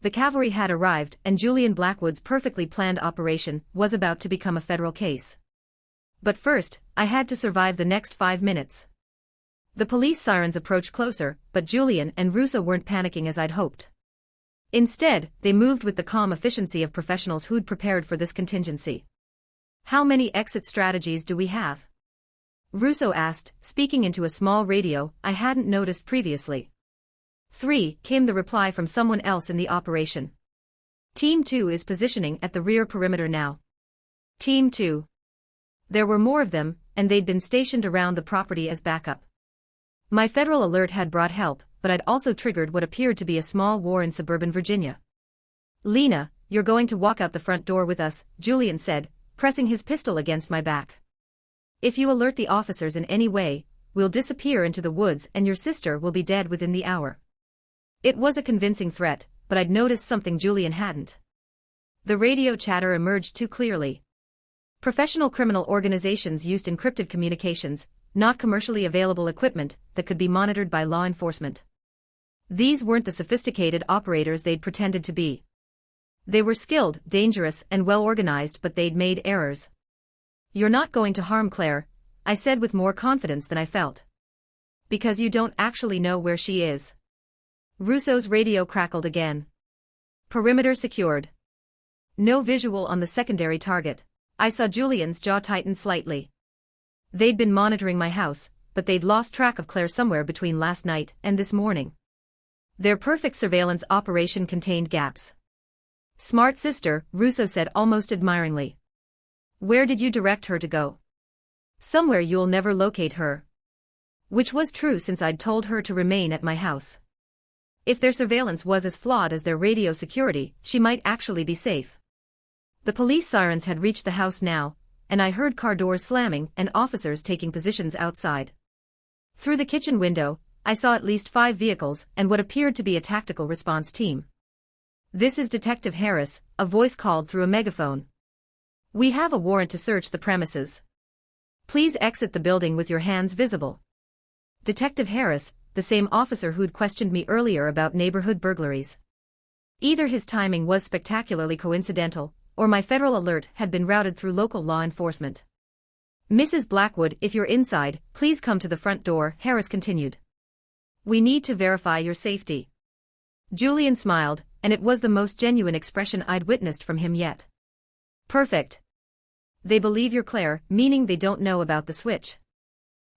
The cavalry had arrived and Julian Blackwood's perfectly planned operation was about to become a federal case. But first, I had to survive the next 5 minutes. The police sirens approached closer, but Julian and Russo weren't panicking as I'd hoped. Instead, they moved with the calm efficiency of professionals who'd prepared for this contingency. How many exit strategies do we have? Russo asked, speaking into a small radio I hadn't noticed previously. 3, came the reply from someone else in the operation. Team 2 is positioning at the rear perimeter now. Team 2. There were more of them, and they'd been stationed around the property as backup. My federal alert had brought help, but I'd also triggered what appeared to be a small war in suburban Virginia. Lena, you're going to walk out the front door with us, Julian said, pressing his pistol against my back. If you alert the officers in any way, we'll disappear into the woods and your sister will be dead within the hour. It was a convincing threat, but I'd noticed something Julian hadn't. The radio chatter emerged too clearly. Professional criminal organizations used encrypted communications, not commercially available equipment that could be monitored by law enforcement. These weren't the sophisticated operators they'd pretended to be. They were skilled, dangerous, and well-organized, but they'd made errors. You're not going to harm Claire, I said with more confidence than I felt. Because you don't actually know where she is. Russo's radio crackled again. Perimeter secured. No visual on the secondary target. I saw Julian's jaw tighten slightly. They'd been monitoring my house, but they'd lost track of Claire somewhere between last night and this morning. Their perfect surveillance operation contained gaps. Smart sister, Russo said almost admiringly. Where did you direct her to go? Somewhere you'll never locate her. Which was true since I'd told her to remain at my house. If their surveillance was as flawed as their radio security, she might actually be safe. The police sirens had reached the house now, and I heard car doors slamming and officers taking positions outside. Through the kitchen window, I saw at least 5 vehicles and what appeared to be a tactical response team. This is Detective Harris, a voice called through a megaphone. We have a warrant to search the premises. Please exit the building with your hands visible. Detective Harris, the same officer who'd questioned me earlier about neighborhood burglaries. Either his timing was spectacularly coincidental, or my federal alert had been routed through local law enforcement. Mrs. Blackwood, if you're inside, please come to the front door, Harris continued. We need to verify your safety. Julian smiled, and it was the most genuine expression I'd witnessed from him yet. Perfect. They believe you're Claire, meaning they don't know about the switch.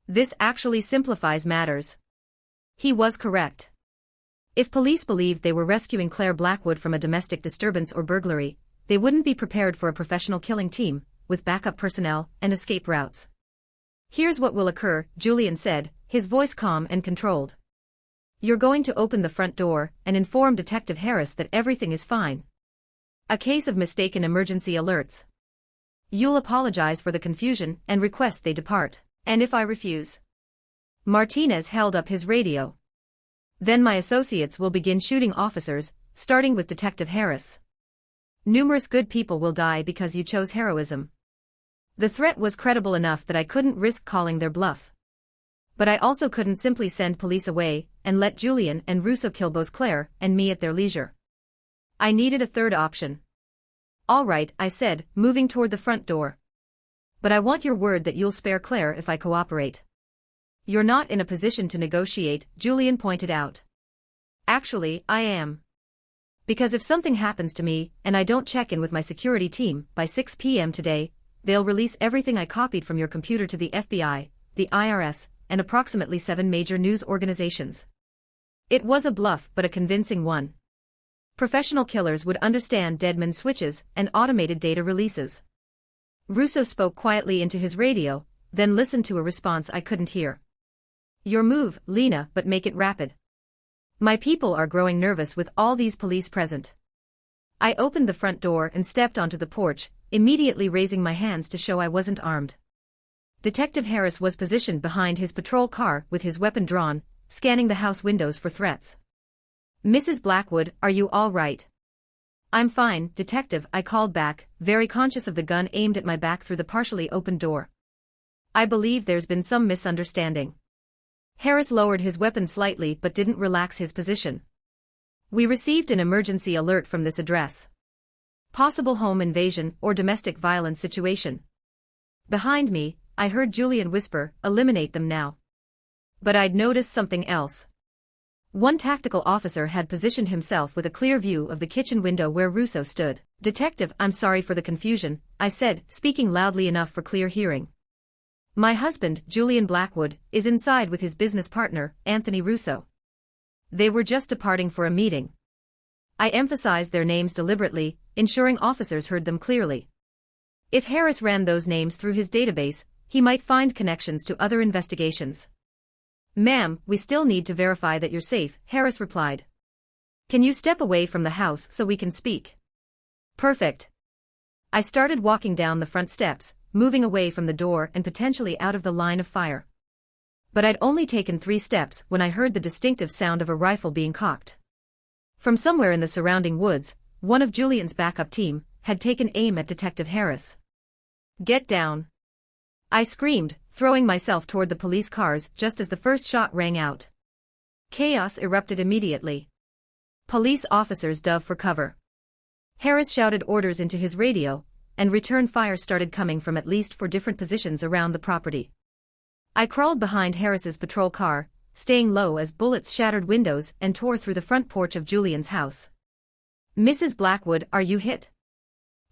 This actually simplifies matters. He was correct. If police believed they were rescuing Claire Blackwood from a domestic disturbance or burglary, they wouldn't be prepared for a professional killing team, with backup personnel and escape routes. Here's what will occur, Julian said, his voice calm and controlled. You're going to open the front door and inform Detective Harris that everything is fine. A case of mistaken emergency alerts. You'll apologize for the confusion and request they depart. And if I refuse? Martinez held up his radio. Then my associates will begin shooting officers, starting with Detective Harris. Numerous good people will die because you chose heroism. The threat was credible enough that I couldn't risk calling their bluff. But I also couldn't simply send police away and let Julian and Russo kill both Claire and me at their leisure. I needed a third option. All right, I said, moving toward the front door. But I want your word that you'll spare Claire if I cooperate. You're not in a position to negotiate, Julian pointed out. Actually, I am. Because if something happens to me and I don't check in with my security team by 6 p.m. today, they'll release everything I copied from your computer to the FBI, the IRS, and approximately 7 major news organizations. It was a bluff but a convincing one. Professional killers would understand deadman switches and automated data releases. Russo spoke quietly into his radio, then listened to a response I couldn't hear. Your move, Lena, but make it rapid. My people are growing nervous with all these police present. I opened the front door and stepped onto the porch, immediately raising my hands to show I wasn't armed. Detective Harris was positioned behind his patrol car with his weapon drawn, scanning the house windows for threats. Mrs. Blackwood, are you all right? I'm fine, Detective, I called back, very conscious of the gun aimed at my back through the partially opened door. I believe there's been some misunderstanding. Harris lowered his weapon slightly but didn't relax his position. We received an emergency alert from this address. Possible home invasion or domestic violence situation. Behind me, I heard Julian whisper, eliminate them now. But I'd noticed something else. One tactical officer had positioned himself with a clear view of the kitchen window where Russo stood. Detective, I'm sorry for the confusion, I said, speaking loudly enough for clear hearing. My husband, Julian Blackwood, is inside with his business partner, Anthony Russo. They were just departing for a meeting. I emphasized their names deliberately, ensuring officers heard them clearly. If Harris ran those names through his database, he might find connections to other investigations. "Ma'am, we still need to verify that you're safe," Harris replied. "Can you step away from the house so we can speak?" "Perfect." I started walking down the front steps, moving away from the door and potentially out of the line of fire. But I'd only taken 3 steps when I heard the distinctive sound of a rifle being cocked. From somewhere in the surrounding woods, one of Julian's backup team had taken aim at Detective Harris. "Get down!" I screamed, throwing myself toward the police cars just as the first shot rang out. Chaos erupted immediately. Police officers dove for cover. Harris shouted orders into his radio, and return fire started coming from at least 4 different positions around the property. I crawled behind Harris's patrol car, staying low as bullets shattered windows and tore through the front porch of Julian's house. "Mrs. Blackwood, are you hit?"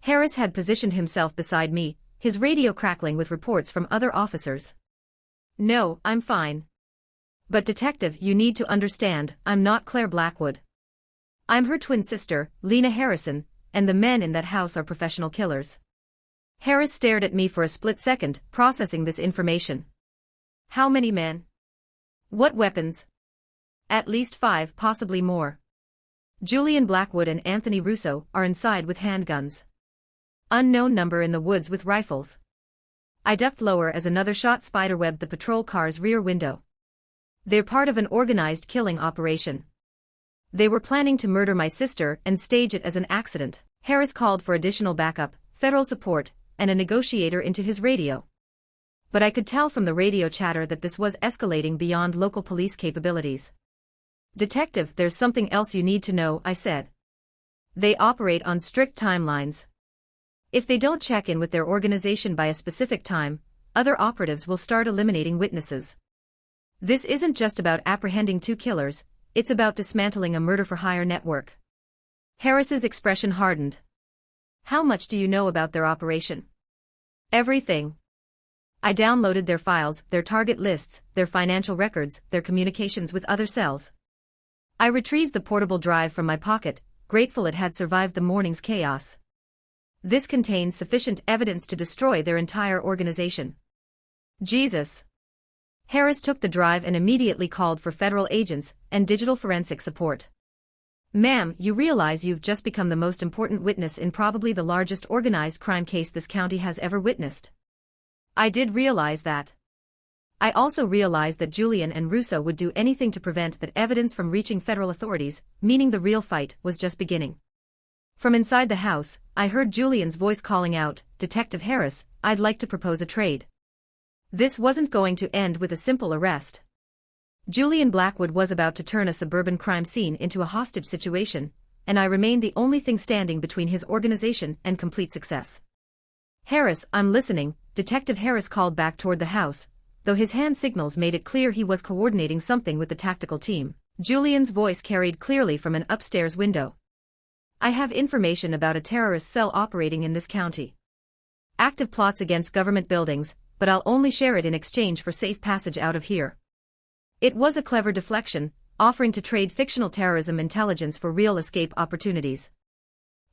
Harris had positioned himself beside me, his radio crackling with reports from other officers. "No, I'm fine. But Detective, you need to understand, I'm not Claire Blackwood. I'm her twin sister, Lena Harrison, and the men in that house are professional killers." Harris stared at me for a split second, processing this information. "How many men? What weapons?" "At least 5, possibly more. Julian Blackwood and Anthony Russo are inside with handguns. Unknown number in the woods with rifles." I ducked lower as another shot spiderwebbed the patrol car's rear window. "They're part of an organized killing operation. They were planning to murder my sister and stage it as an accident." Harris called for additional backup, federal support, and a negotiator into his radio. But I could tell from the radio chatter that this was escalating beyond local police capabilities. "Detective, there's something else you need to know," I said. "They operate on strict timelines. If they don't check in with their organization by a specific time, other operatives will start eliminating witnesses. This isn't just about apprehending 2 killers, it's about dismantling a murder-for-hire network." Harris's expression hardened. "How much do you know about their operation?" "Everything. I downloaded their files, their target lists, their financial records, their communications with other cells." I retrieved the portable drive from my pocket, grateful it had survived the morning's chaos. "This contains sufficient evidence to destroy their entire organization." "Jesus." Harris took the drive and immediately called for federal agents and digital forensic support. "Ma'am, you realize you've just become the most important witness in probably the largest organized crime case this county has ever witnessed." I did realize that. I also realized that Julian and Russo would do anything to prevent that evidence from reaching federal authorities, meaning the real fight was just beginning. From inside the house, I heard Julian's voice calling out, "Detective Harris, I'd like to propose a trade." This wasn't going to end with a simple arrest. Julian Blackwood was about to turn a suburban crime scene into a hostage situation, and I remained the only thing standing between his organization and complete success. "Harris, I'm listening," Detective Harris called back toward the house, though his hand signals made it clear he was coordinating something with the tactical team. Julian's voice carried clearly from an upstairs window. "I have information about a terrorist cell operating in this county. Active plots against government buildings, but I'll only share it in exchange for safe passage out of here." It was a clever deflection, offering to trade fictional terrorism intelligence for real escape opportunities.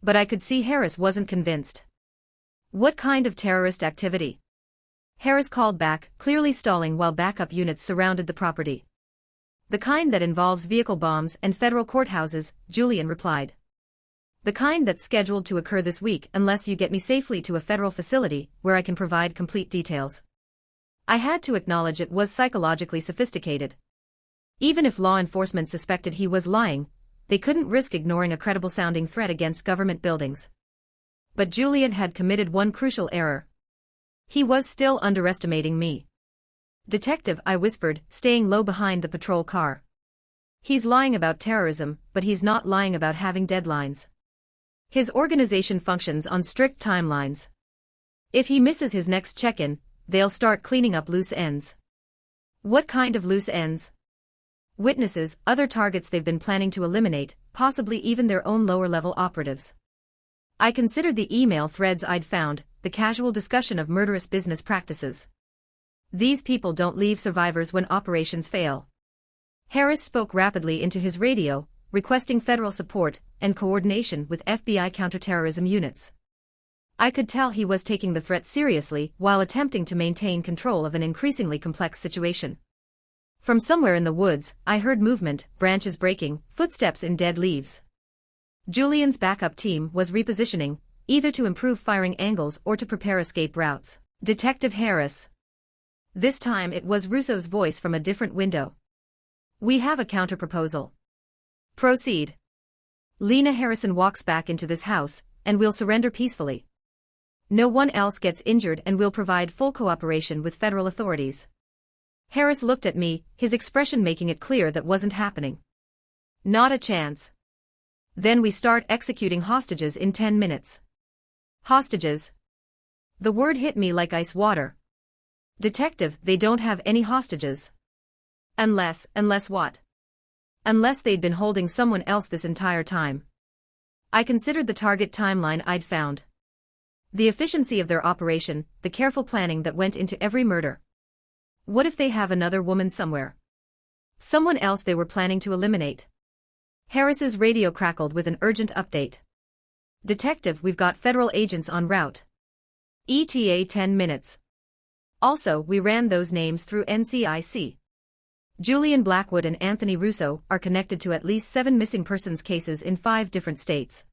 But I could see Harris wasn't convinced. "What kind of terrorist activity?" Harris called back, clearly stalling while backup units surrounded the property. "The kind that involves vehicle bombs and federal courthouses," Julian replied. "The kind that's scheduled to occur this week unless you get me safely to a federal facility where I can provide complete details." I had to acknowledge it was psychologically sophisticated. Even if law enforcement suspected he was lying, they couldn't risk ignoring a credible-sounding threat against government buildings. But Julian had committed one crucial error. He was still underestimating me. "Detective," I whispered, staying low behind the patrol car. "He's lying about terrorism, but he's not lying about having deadlines. His organization functions on strict timelines. If he misses his next check-in, they'll start cleaning up loose ends." "What kind of loose ends?" "Witnesses, other targets they've been planning to eliminate, possibly even their own lower-level operatives." I considered the email threads I'd found, the casual discussion of murderous business practices. These people don't leave survivors when operations fail. Harris spoke rapidly into his radio, requesting federal support and coordination with FBI counterterrorism units. I could tell he was taking the threat seriously while attempting to maintain control of an increasingly complex situation. From somewhere in the woods, I heard movement, branches breaking, footsteps in dead leaves. Julian's backup team was repositioning, either to improve firing angles or to prepare escape routes. Detective Harris. This time it was Russo's voice from a different window. We have a counterproposal. Proceed. Lena Harrison walks back into this house, and we'll surrender peacefully. No one else gets injured and we'll provide full cooperation with federal authorities. Harris looked at me, his expression making it clear that wasn't happening. Not a chance. Then we start executing hostages in 10 minutes. Hostages? The word hit me like ice water. Detective, they don't have any hostages. Unless what? Unless they'd been holding someone else this entire time. I considered the target timeline I'd found. The efficiency of their operation, the careful planning that went into every murder. What if they have another woman somewhere? Someone else they were planning to eliminate. Harris's radio crackled with an urgent update. Detective, we've got federal agents en route. ETA 10 minutes. Also, we ran those names through NCIC. Julian Blackwood and Anthony Russo are connected to at least 7 missing persons cases in 5 different states.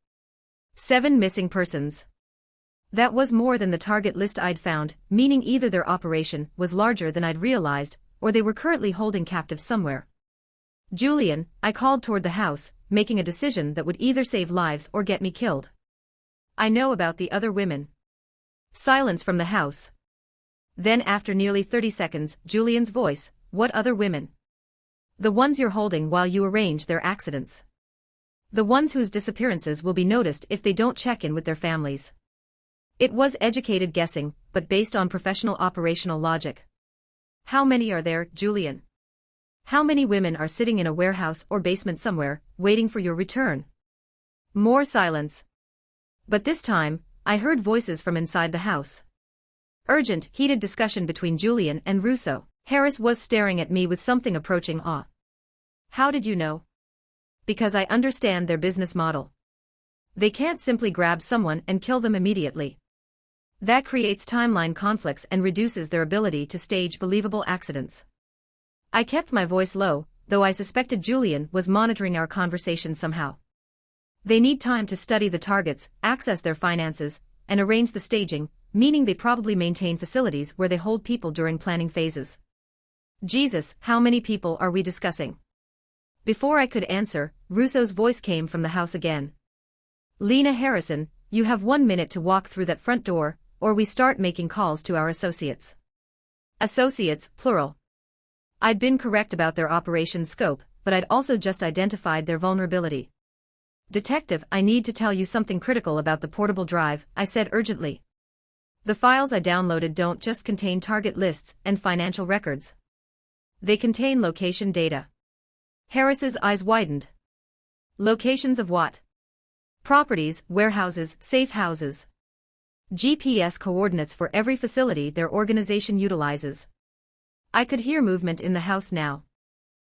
7 missing persons. That was more than the target list I'd found, meaning either their operation was larger than I'd realized, or they were currently holding captives somewhere. Julian, I called toward the house, making a decision that would either save lives or get me killed. I know about the other women. Silence from the house. Then after nearly 30 seconds, Julian's voice, what other women? The ones you're holding while you arrange their accidents. The ones whose disappearances will be noticed if they don't check in with their families. It was educated guessing, but based on professional operational logic. How many are there, Julian? How many women are sitting in a warehouse or basement somewhere, waiting for your return? More silence. But this time, I heard voices from inside the house. Urgent, heated discussion between Julian and Russo. Harris was staring at me with something approaching awe. How did you know? Because I understand their business model. They can't simply grab someone and kill them immediately. That creates timeline conflicts and reduces their ability to stage believable accidents. I kept my voice low, though I suspected Julian was monitoring our conversation somehow. They need time to study the targets, access their finances, and arrange the staging, meaning they probably maintain facilities where they hold people during planning phases. Jesus, how many people are we discussing? Before I could answer, Russo's voice came from the house again. Lena Harrison, you have 1 minute to walk through that front door, or we start making calls to our associates. Associates, plural. I'd been correct about their operation scope, but I'd also just identified their vulnerability. Detective, I need to tell you something critical about the portable drive, I said urgently. The files I downloaded don't just contain target lists and financial records. They contain location data. Harris's eyes widened. Locations of what? Properties, warehouses, safe houses. GPS coordinates for every facility their organization utilizes. I could hear movement in the house now.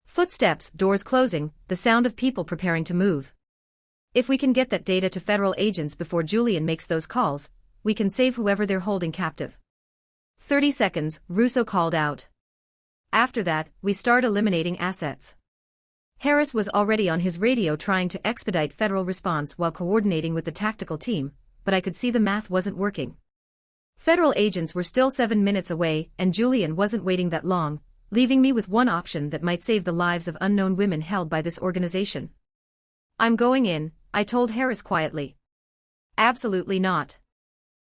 Footsteps, doors closing, the sound of people preparing to move. If we can get that data to federal agents before Julian makes those calls, we can save whoever they're holding captive. 30 seconds, Russo called out. After that, we start eliminating assets. Harris was already on his radio trying to expedite federal response while coordinating with the tactical team, but I could see the math wasn't working. Federal agents were still 7 minutes away, and Julian wasn't waiting that long, leaving me with one option that might save the lives of unknown women held by this organization. I'm going in, I told Harris quietly. Absolutely not.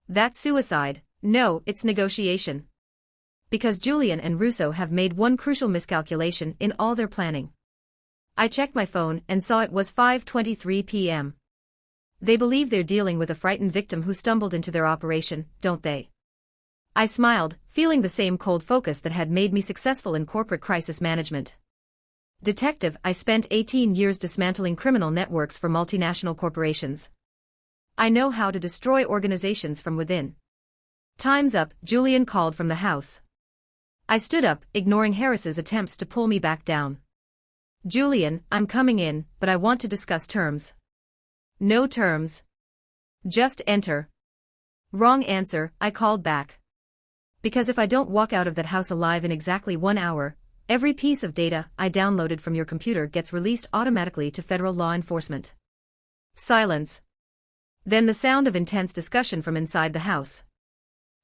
That's suicide. No, it's negotiation. Because Julian and Russo have made one crucial miscalculation in all their planning. I checked my phone and saw it was 5:23 p.m. They believe they're dealing with a frightened victim who stumbled into their operation, don't they? I smiled, feeling the same cold focus that had made me successful in corporate crisis management. Detective, I spent 18 years dismantling criminal networks for multinational corporations. I know how to destroy organizations from within. Time's up, Julian called from the house. I stood up, ignoring Harris's attempts to pull me back down. Julian, I'm coming in, but I want to discuss terms. No terms. Just enter. Wrong answer, I called back. Because if I don't walk out of that house alive in exactly 1 hour, every piece of data I downloaded from your computer gets released automatically to federal law enforcement. Silence. Then the sound of intense discussion from inside the house.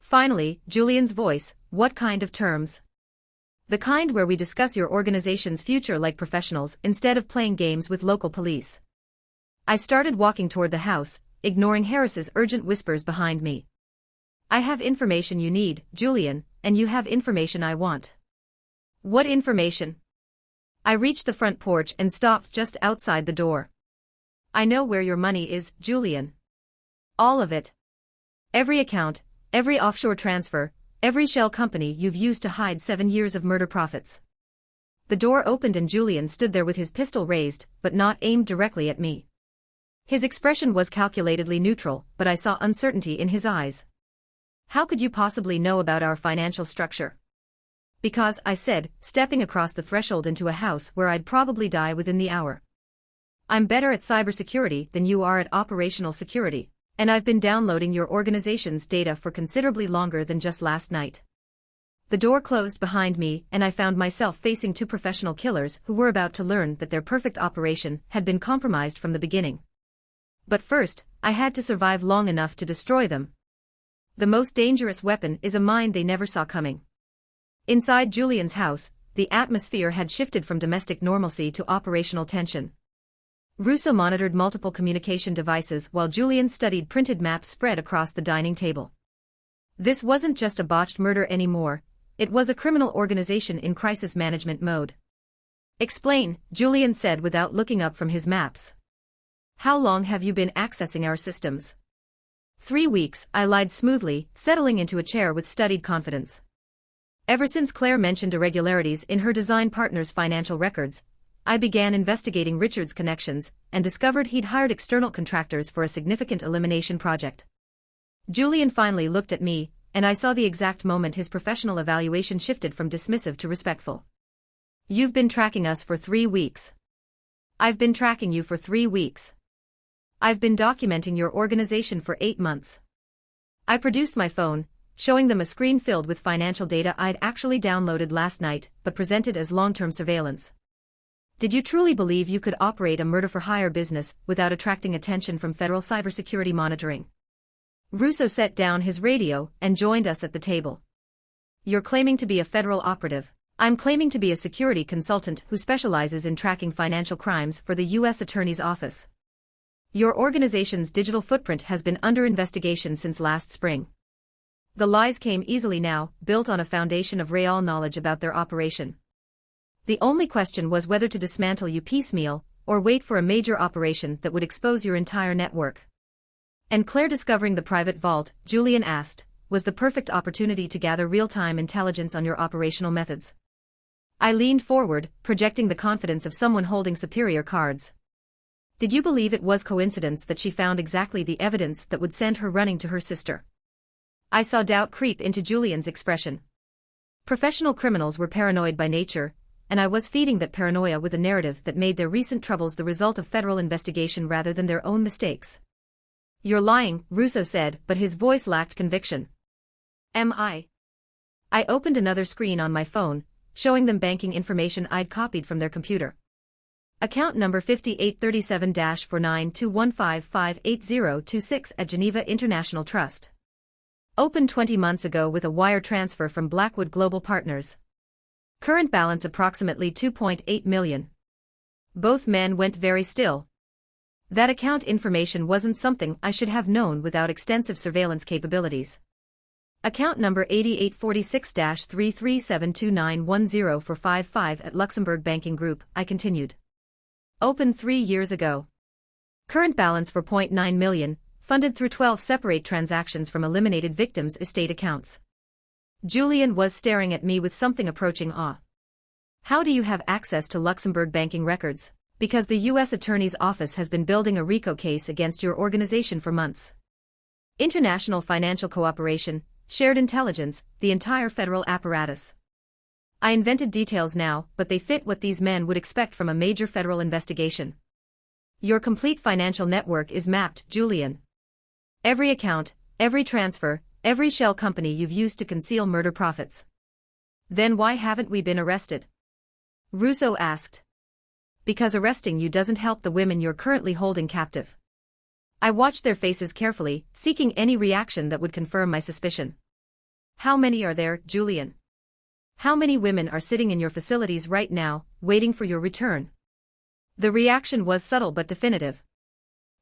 Finally, Julian's voice, what kind of terms? The kind where we discuss your organization's future like professionals instead of playing games with local police. I started walking toward the house, ignoring Harris's urgent whispers behind me. I have information you need, Julian, and you have information I want. What information? I reached the front porch and stopped just outside the door. I know where your money is, Julian. All of it. Every account, every offshore transfer, every shell company you've used to hide 7 years of murder profits. The door opened and Julian stood there with his pistol raised, but not aimed directly at me. His expression was calculatedly neutral, but I saw uncertainty in his eyes. How could you possibly know about our financial structure? Because, I said, stepping across the threshold into a house where I'd probably die within the hour. I'm better at cybersecurity than you are at operational security, and I've been downloading your organization's data for considerably longer than just last night. The door closed behind me and I found myself facing 2 professional killers who were about to learn that their perfect operation had been compromised from the beginning. But first, I had to survive long enough to destroy them. The most dangerous weapon is a mind they never saw coming. Inside Julian's house, the atmosphere had shifted from domestic normalcy to operational tension. Russo monitored multiple communication devices while Julian studied printed maps spread across the dining table. This wasn't just a botched murder anymore, it was a criminal organization in crisis management mode. Explain, Julian said without looking up from his maps. How long have you been accessing our systems? 3 weeks, I lied smoothly, settling into a chair with studied confidence. Ever since Claire mentioned irregularities in her design partner's financial records, I began investigating Richard's connections and discovered he'd hired external contractors for a significant elimination project. Julian finally looked at me, and I saw the exact moment his professional evaluation shifted from dismissive to respectful. You've been tracking us for 3 weeks. I've been tracking you for 3 weeks. I've been documenting your organization for 8 months. I produced my phone, showing them a screen filled with financial data I'd actually downloaded last night, but presented as long-term surveillance. Did you truly believe you could operate a murder-for-hire business without attracting attention from federal cybersecurity monitoring? Russo set down his radio and joined us at the table. You're claiming to be a federal operative. I'm claiming to be a security consultant who specializes in tracking financial crimes for the U.S. Attorney's Office. Your organization's digital footprint has been under investigation since last spring. The lies came easily now, built on a foundation of real knowledge about their operation. The only question was whether to dismantle you piecemeal, or wait for a major operation that would expose your entire network. And Claire discovering the private vault, Julian asked, was the perfect opportunity to gather real-time intelligence on your operational methods. I leaned forward, projecting the confidence of someone holding superior cards. Did you believe it was coincidence that she found exactly the evidence that would send her running to her sister? I saw doubt creep into Julian's expression. Professional criminals were paranoid by nature, and I was feeding that paranoia with a narrative that made their recent troubles the result of federal investigation rather than their own mistakes. You're lying, Russo said, but his voice lacked conviction. Am I? I opened another screen on my phone, showing them banking information I'd copied from their computer. Account number 5837-4921558026 at Geneva International Trust. Opened 20 months ago with a wire transfer from Blackwood Global Partners. Current balance approximately $2.8 million. Both men went very still. That account information wasn't something I should have known without extensive surveillance capabilities. Account number 8846-3372910 at Luxembourg Banking Group, I continued. Opened 3 years ago. Current balance for $0.9 million, funded through 12 separate transactions from eliminated victims' estate accounts. Julian was staring at me with something approaching awe. How do you have access to Luxembourg banking records? Because the U.S. Attorney's Office has been building a RICO case against your organization for months. International financial cooperation, shared intelligence, the entire federal apparatus. I invented details now, but they fit what these men would expect from a major federal investigation. Your complete financial network is mapped, Julian. Every account, every transfer, every shell company you've used to conceal murder profits. Then why haven't we been arrested? Russo asked. Because arresting you doesn't help the women you're currently holding captive. I watched their faces carefully, seeking any reaction that would confirm my suspicion. How many are there, Julian? How many women are sitting in your facilities right now, waiting for your return? The reaction was subtle but definitive.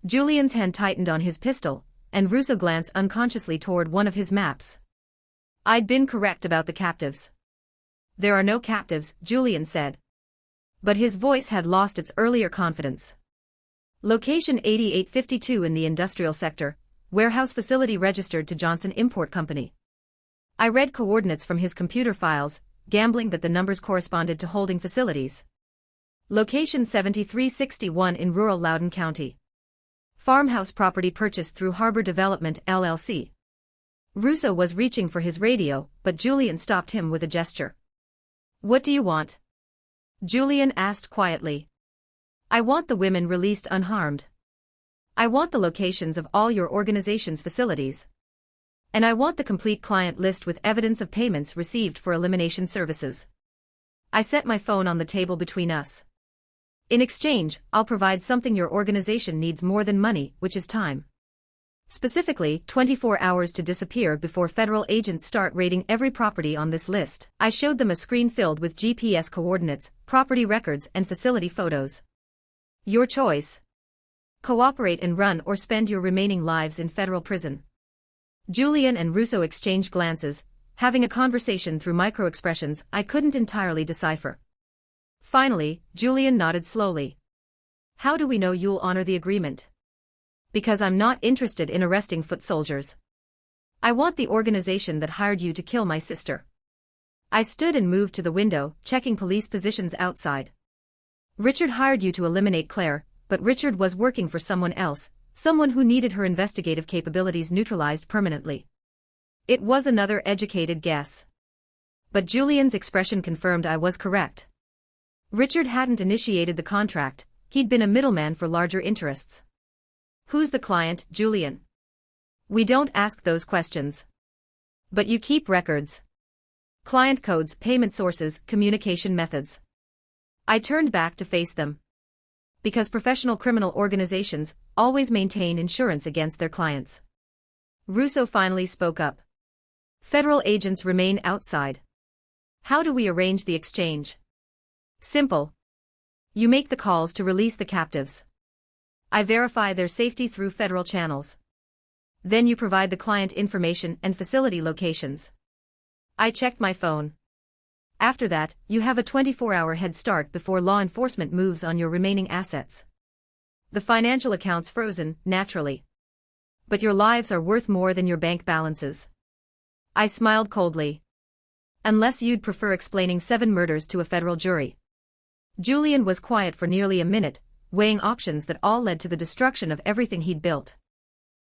Julian's hand tightened on his pistol, and Russo glanced unconsciously toward one of his maps. I'd been correct about the captives. There are no captives, Julian said. But his voice had lost its earlier confidence. Location 8852 in the industrial sector, warehouse facility registered to Johnson Import Company. I read coordinates from his computer files, gambling that the numbers corresponded to holding facilities. Location 7361 in rural Loudoun County. Farmhouse property purchased through Harbor Development LLC. Russo was reaching for his radio, but Julian stopped him with a gesture. What do you want? Julian asked quietly. I want the women released unharmed. I want the locations of all your organization's facilities. And I want the complete client list with evidence of payments received for elimination services. I set my phone on the table between us. In exchange, I'll provide something your organization needs more than money, which is time. Specifically, 24 hours to disappear before federal agents start raiding every property on this list. I showed them a screen filled with GPS coordinates, property records, and facility photos. Your choice. Cooperate and run or spend your remaining lives in federal prison. Julian and Russo exchanged glances, having a conversation through micro-expressions I couldn't entirely decipher. Finally, Julian nodded slowly. How do we know you'll honor the agreement? Because I'm not interested in arresting foot soldiers. I want the organization that hired you to kill my sister. I stood and moved to the window, checking police positions outside. Richard hired you to eliminate Claire, but Richard was working for someone else, someone who needed her investigative capabilities neutralized permanently. It was another educated guess. But Julian's expression confirmed I was correct. Richard hadn't initiated the contract, he'd been a middleman for larger interests. Who's the client, Julian? We don't ask those questions. But you keep records. Client codes, payment sources, communication methods. I turned back to face them. Because professional criminal organizations always maintain insurance against their clients. Russo finally spoke up. Federal agents remain outside. How do we arrange the exchange? Simple. You make the calls to release the captives. I verify their safety through federal channels. Then you provide the client information and facility locations. I checked my phone. After that, you have a 24-hour head start before law enforcement moves on your remaining assets. The financial accounts frozen, naturally. But your lives are worth more than your bank balances. I smiled coldly. Unless you'd prefer explaining 7 murders to a federal jury. Julian was quiet for nearly a minute, weighing options that all led to the destruction of everything he'd built.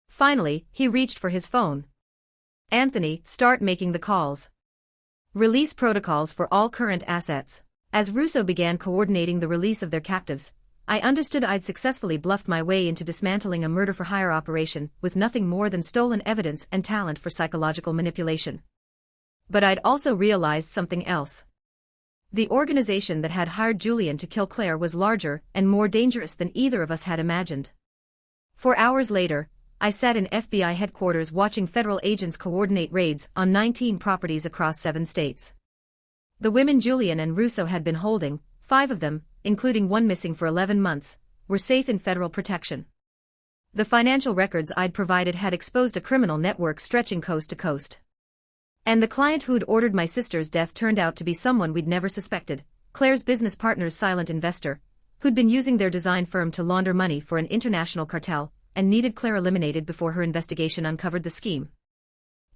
Finally, he reached for his phone. Anthony, start making the calls. Release protocols for all current assets. As Russo began coordinating the release of their captives, I understood I'd successfully bluffed my way into dismantling a murder-for-hire operation with nothing more than stolen evidence and talent for psychological manipulation. But I'd also realized something else. The organization that had hired Julian to kill Claire was larger and more dangerous than either of us had imagined. 4 hours later, I sat in FBI headquarters watching federal agents coordinate raids on 19 properties across 7 states. The women Julian and Russo had been holding, 5 of them, including one missing for 11 months, were safe in federal protection. The financial records I'd provided had exposed a criminal network stretching coast to coast. And the client who'd ordered my sister's death turned out to be someone we'd never suspected, Claire's business partner's silent investor, who'd been using their design firm to launder money for an international cartel, and needed Claire eliminated before her investigation uncovered the scheme.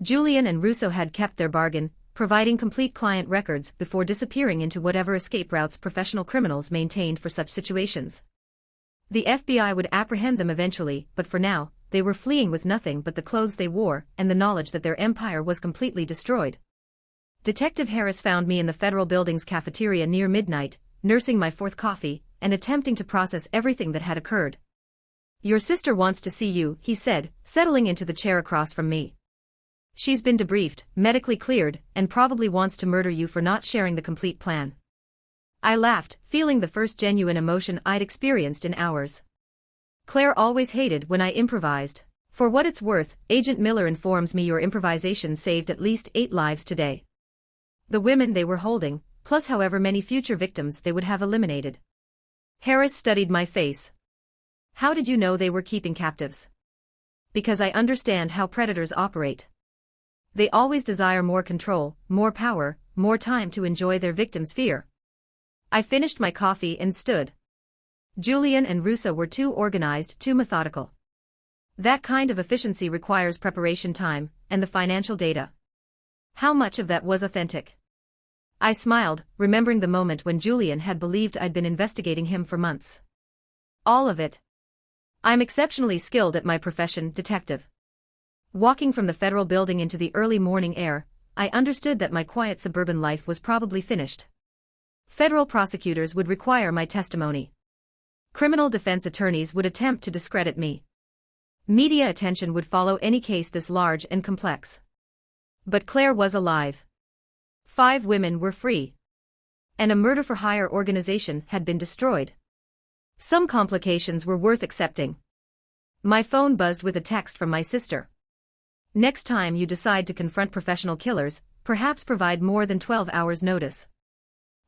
Julian and Russo had kept their bargain, providing complete client records before disappearing into whatever escape routes professional criminals maintained for such situations. The FBI would apprehend them eventually, but for now, they were fleeing with nothing but the clothes they wore and the knowledge that their empire was completely destroyed. Detective Harris found me in the Federal Building's cafeteria near midnight, nursing my fourth coffee, and attempting to process everything that had occurred. "Your sister wants to see you," he said, settling into the chair across from me. "She's been debriefed, medically cleared, and probably wants to murder you for not sharing the complete plan." I laughed, feeling the first genuine emotion I'd experienced in hours. Claire always hated when I improvised. For what it's worth, Agent Miller informs me your improvisation saved at least 8 lives today. The women they were holding, plus however many future victims they would have eliminated. Harris studied my face. "How did you know they were keeping captives?" "Because I understand how predators operate. They always desire more control, more power, more time to enjoy their victims' fear." I finished my coffee and stood. Julian and Rusa were too organized, too methodical. That kind of efficiency requires preparation time, and the financial data. How much of that was authentic? I smiled, remembering the moment when Julian had believed I'd been investigating him for months. All of it. I'm exceptionally skilled at my profession, detective. Walking from the Federal Building into the early morning air, I understood that my quiet suburban life was probably finished. Federal prosecutors would require my testimony. Criminal defense attorneys would attempt to discredit me. Media attention would follow any case this large and complex. But Claire was alive. 5 women were free. And a murder-for-hire organization had been destroyed. Some complications were worth accepting. My phone buzzed with a text from my sister. "Next time you decide to confront professional killers, perhaps provide more than 12 hours notice.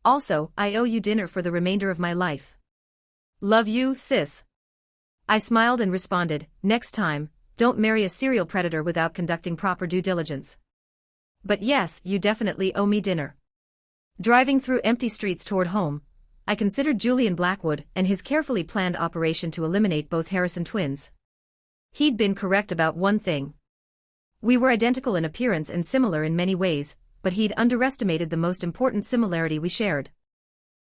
Also, I owe you dinner for the remainder of my life. Love you, sis." I smiled and responded, "Next time, don't marry a serial predator without conducting proper due diligence. But yes, you definitely owe me dinner." Driving through empty streets toward home, I considered Julian Blackwood and his carefully planned operation to eliminate both Harrison twins. He'd been correct about one thing. We were identical in appearance and similar in many ways, but he'd underestimated the most important similarity we shared.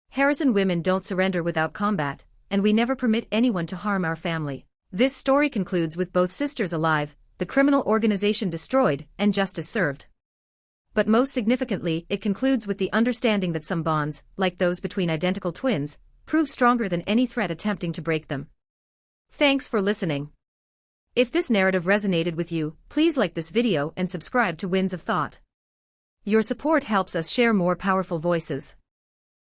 Harrison women don't surrender without combat, and we never permit anyone to harm our family. This story concludes with both sisters alive, the criminal organization destroyed, and justice served. But most significantly, it concludes with the understanding that some bonds, like those between identical twins, prove stronger than any threat attempting to break them. Thanks for listening. If this narrative resonated with you, please like this video and subscribe to Winds of Thought. Your support helps us share more powerful voices.